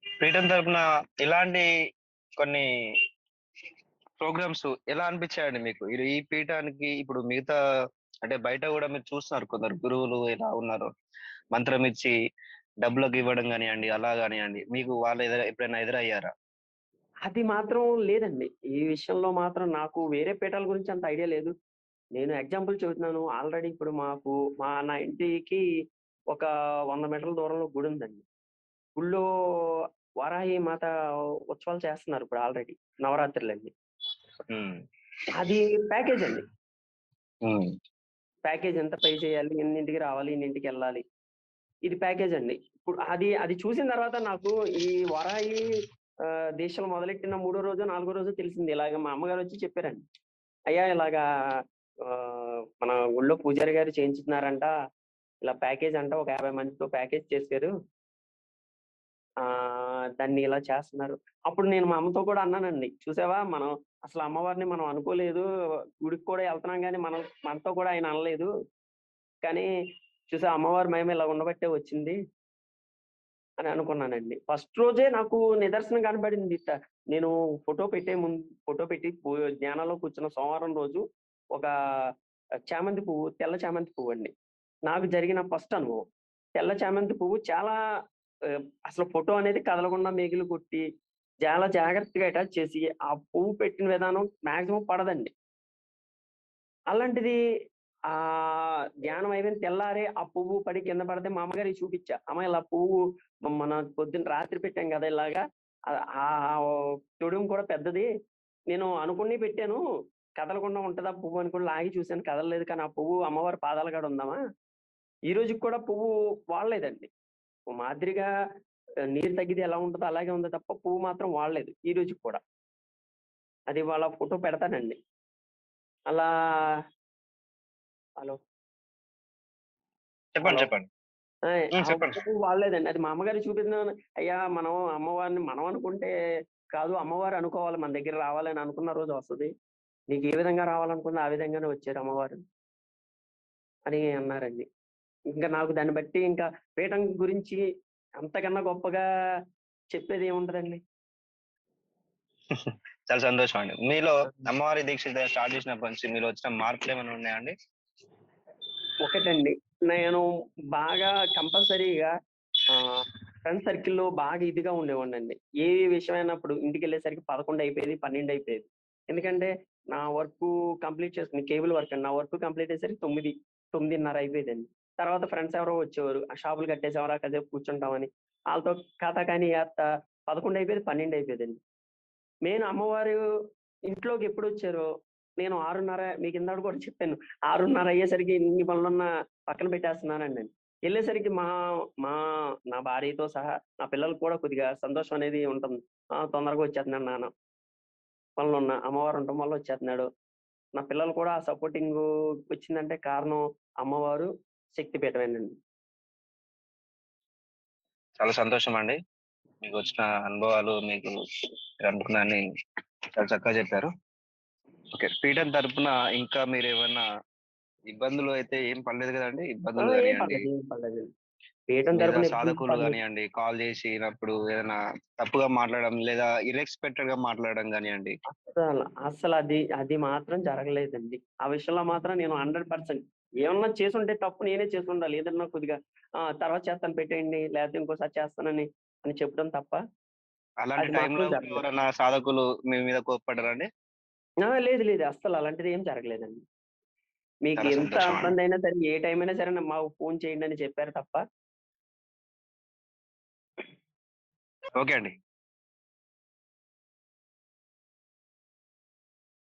Speaker 1: పీఠం తరపున ఇలాంటి కొన్ని ప్రోగ్రామ్స్ ఎలా అనిపించాయండి మీకు? ఈ పీఠానికి ఇప్పుడు మిగతా అంటే బయట గూడా మీరు చూస్తున్నారు, కొందరు గురువులు ఎలా ఉన్నారో, మంత్రం ఇచ్చి డబ్బులకు ఇవ్వడం గానియండి, అలా గానియండి. మీకు వాళ్ళు ఎప్పుడైనా ఎదురయ్యారా?
Speaker 9: అది మాత్రం లేదండి. ఈ విషయంలో మాత్రం నాకు వేరే పీఠాల గురించి అంత ఐడియా లేదు. నేను ఎగ్జాంపుల్ చెబుతున్నాను. ఆల్రెడీ ఇప్పుడు నా ఇంటికి ఒక 100 మీటర్ల దూరంలో గుడుందండి. గుడిలో వారాహి మాత ఉత్సవాలు చేస్తున్నారు ఇప్పుడు ఆల్రెడీ. నవరాత్రులండి.
Speaker 1: హ్మ్.
Speaker 9: అది ప్యాకేజ్ అండి.
Speaker 1: హ్మ్.
Speaker 9: ప్యాకేజ్ ఎంత పే చేయాలి, ఎన్నింటికి రావాలి, ఎన్నింటికెళ్ళాలి. ఇది ప్యాకేజ్ అండి. ఇప్పుడు అది చూసిన తర్వాత నాకు ఈ వారాహి దీక్షలు మొదలెట్టిన మూడో రోజో, నాలుగో రోజో తెలిసింది. ఇలాగ మా అమ్మగారొచ్చి చెప్పారండి. అయ్యా ఇలాగా మన ఊళ్ళో పూజారి గారు చేయించుతున్నారంట. ఇలా ప్యాకేజ్ అంట ఒక 50 మందితో ప్యాకేజ్ చేశారు. దాన్ని ఇలా చేస్తున్నారు. అప్పుడు నేను మా అమ్మతో కూడా అన్నానండి. చూసావా మనం అసలు అమ్మవారిని మనం అనుకోలేదు. గుడికి కూడా ఎళ్తున్నాం గానీ మనతో కూడా ఆయన అనలేదు. కానీ చూసావా అమ్మవారి మహిమ ఇలా ఉండబట్టే వచ్చింది అని అనుకున్నానండి. ఫస్ట్ రోజే నాకు నిదర్శనం కనపడింది. నేను ఫోటో పెట్టి ధ్యానంలో కూర్చున్న సోమవారం రోజు ఒక చామంతి పువ్వు, తెల్ల చామంతి పువ్వండి. నాకు జరిగిన ఫస్ట్ అనుభవం. తెల్ల చామంతి పువ్వు చాలా అసలు ఫోటో అనేది కదలకుండా మేకులు కొట్టి, చాలా జాగ్రత్తగా అటాచ్ చేసి, ఆ పువ్వు పెట్టిన విధానం మాక్సిమం పడదండి. అలాంటిది ధ్యానం అయిపోయిన తెల్లారి ఆ పువ్వు పడి కింద పడితే మా అమ్మగారికి చూపిచ్చా. అమ్మ ఇలా పువ్వు మన పొద్దున్న రాత్రి పెట్టాం కదా ఇలాగా. తొడుము కూడా పెద్దది. నేను అనుకుని పెట్టాను. కదలకుండా ఉంటదా పువ్వు అనుకుని లాగి చూసాను కదలలేదు. కానీ ఆ పువ్వు అమ్మవారి పాదాల కాడ ఉందమ్మా. ఈ రోజుకి కూడా పువ్వు వాడలేదండి. ఓ మాదిరిగా నీరు తగ్గితే ఎలా ఉంటదో అలాగే ఉంది తప్ప పువ్వు మాత్రం వాడలేదు ఈ రోజుకి కూడా. అది వాళ్ళ ఫోటో పెడతానండి. అలా హలో!
Speaker 1: చెప్పండి.
Speaker 9: హలో!
Speaker 1: చెప్పండి.
Speaker 9: ఆ
Speaker 1: చెప్పండి.
Speaker 9: పువ్వు వాడలేదండి. అది మా అమ్మగారికి చూపిస్తున్నాను. అయ్యా మనం అమ్మవారిని మనం అనుకుంటే కాదు అమ్మవారు అనుకోవాలి. మన దగ్గర రావాలని అనుకున్న రోజు వస్తది. నీకు ఏ విధంగా రావాలనుకుందో ఆ విధంగానే వచ్చారు అమ్మవారు అని అన్నారండి. ఇంకా నాకు దాన్ని బట్టి ఇంకా పీఠం గురించి అంతకన్నా గొప్పగా చెప్పేది ఏముంటదండి.
Speaker 1: చాలా సంతోషం అండి. మీలో అమ్మవారి దీక్ష స్టార్ట్ చేసినప్పటి నుంచి మీలో వచ్చిన మార్పులేమైనా ఉన్నాయా అండి?
Speaker 9: ఒకటండి. నేను బాగా కంపల్సరీగా ఫ్రెండ్ సర్కిల్‌లో బాగా ఇదిగా ఉండేవాడినండి. ఏ విషయమైనప్పుడు ఇంటికెళ్ళేసరికి 11 అయిపోయేది, 12 అయిపోయేది. ఎందుకంటే నా వర్కు కంప్లీట్ చేసుకుని కేబుల్ వర్క్ అండి. నా వర్క్ కంప్లీట్ అయ్యేసరికి 9, 9:30 అయిపోయేదండి. తర్వాత ఫ్రెండ్స్ ఎవరో వచ్చేవారు. ఆ షాపులు కట్టేసాంరా కాసేపు కూర్చుంటామని. ఆళ్ళతో కథాకని ఏత్తా 11 అయిపోయేది, 12 అయిపోయేదండి. మెయిన్ అమ్మవారు ఇంట్లోకి ఎప్పుడొచ్చారో నేను 6:30 మీకు ఇందాక కూడా చెప్పాను. 6:30 అయ్యేసరికి ఎన్ని పనులున్నా పక్కన పెట్టేస్తున్నానండి నేను. ఎళ్ళేసరికి మా మా నా భార్యతో సహా నా పిల్లలకి కూడా కొద్దిగా సంతోషం అనేది ఉంటుంది. తొందరగా వచ్చేస్తున్నాడు నాన్న. వలన ఉన్న అమ్మవారు ఉండటం వల్ల వచ్చేస్తున్నాడు. నా పిల్లలు కూడా ఆ సపోర్టింగ్ వచ్చిందంటే కారణం అమ్మవారు, శక్తిపీఠమేనండి.
Speaker 1: చాలా సంతోషం అండి. మీకు వచ్చిన అనుభవాలు, మీకు మీరు అనుకున్నాన్ని చాలా చక్కగా చెప్పారు. ఓకే. పీఠం తరపున ఇంకా మీరేమన్నా ఇబ్బందులు అయితే ఏం పడలేదు కదండి? ఇబ్బందులు
Speaker 9: ఏం
Speaker 1: కానియండి,
Speaker 9: పర్లేదు, ఏం పర్లేదండి. పీఠం
Speaker 1: లేదా
Speaker 9: తరపున ఎప్పుడు
Speaker 1: సాధకులు
Speaker 9: పర్లేదు.
Speaker 1: కానియండి, కాల్ చేసినప్పుడు ఏదైనా తప్పుగా మాట్లాడడం లేదా ఇర్రెస్పెక్టెడ్ గా మాట్లాడడం కానియండి.
Speaker 9: అస్సలు అది అది మాత్రం జరగలేదండి. ఆ విషయంలో మాత్రం నేను 100% ఏమన్నా చేసుంటే తప్పు నేనే చేసుండాలి. ఏదన్నా కొద్దిగా తర్వాత చేస్తాను పెట్టేయండి, లేకపోతే ఇంకోసారి చేస్తానని అని చెప్పడం తప్ప
Speaker 1: అలాంటి
Speaker 9: అది
Speaker 1: టైంలో
Speaker 9: మాత్రం జరగలేదు.
Speaker 1: ఎవరైనా సాధకులు మీ మీద కోప్పడ్డారా అండి?
Speaker 9: లేదు, లేదు. అస్సలు అలాంటిది ఏం జరగలేదండి. మీకు
Speaker 1: చాలా
Speaker 9: ఎంత
Speaker 1: సంతోషం అండి.
Speaker 9: ఇబ్బందైనా సరే, ఏ టైం అయినా సరే మాకు ఫోన్ చేయండి అని చెప్పారు తప్ప
Speaker 1: ఓకే అండి.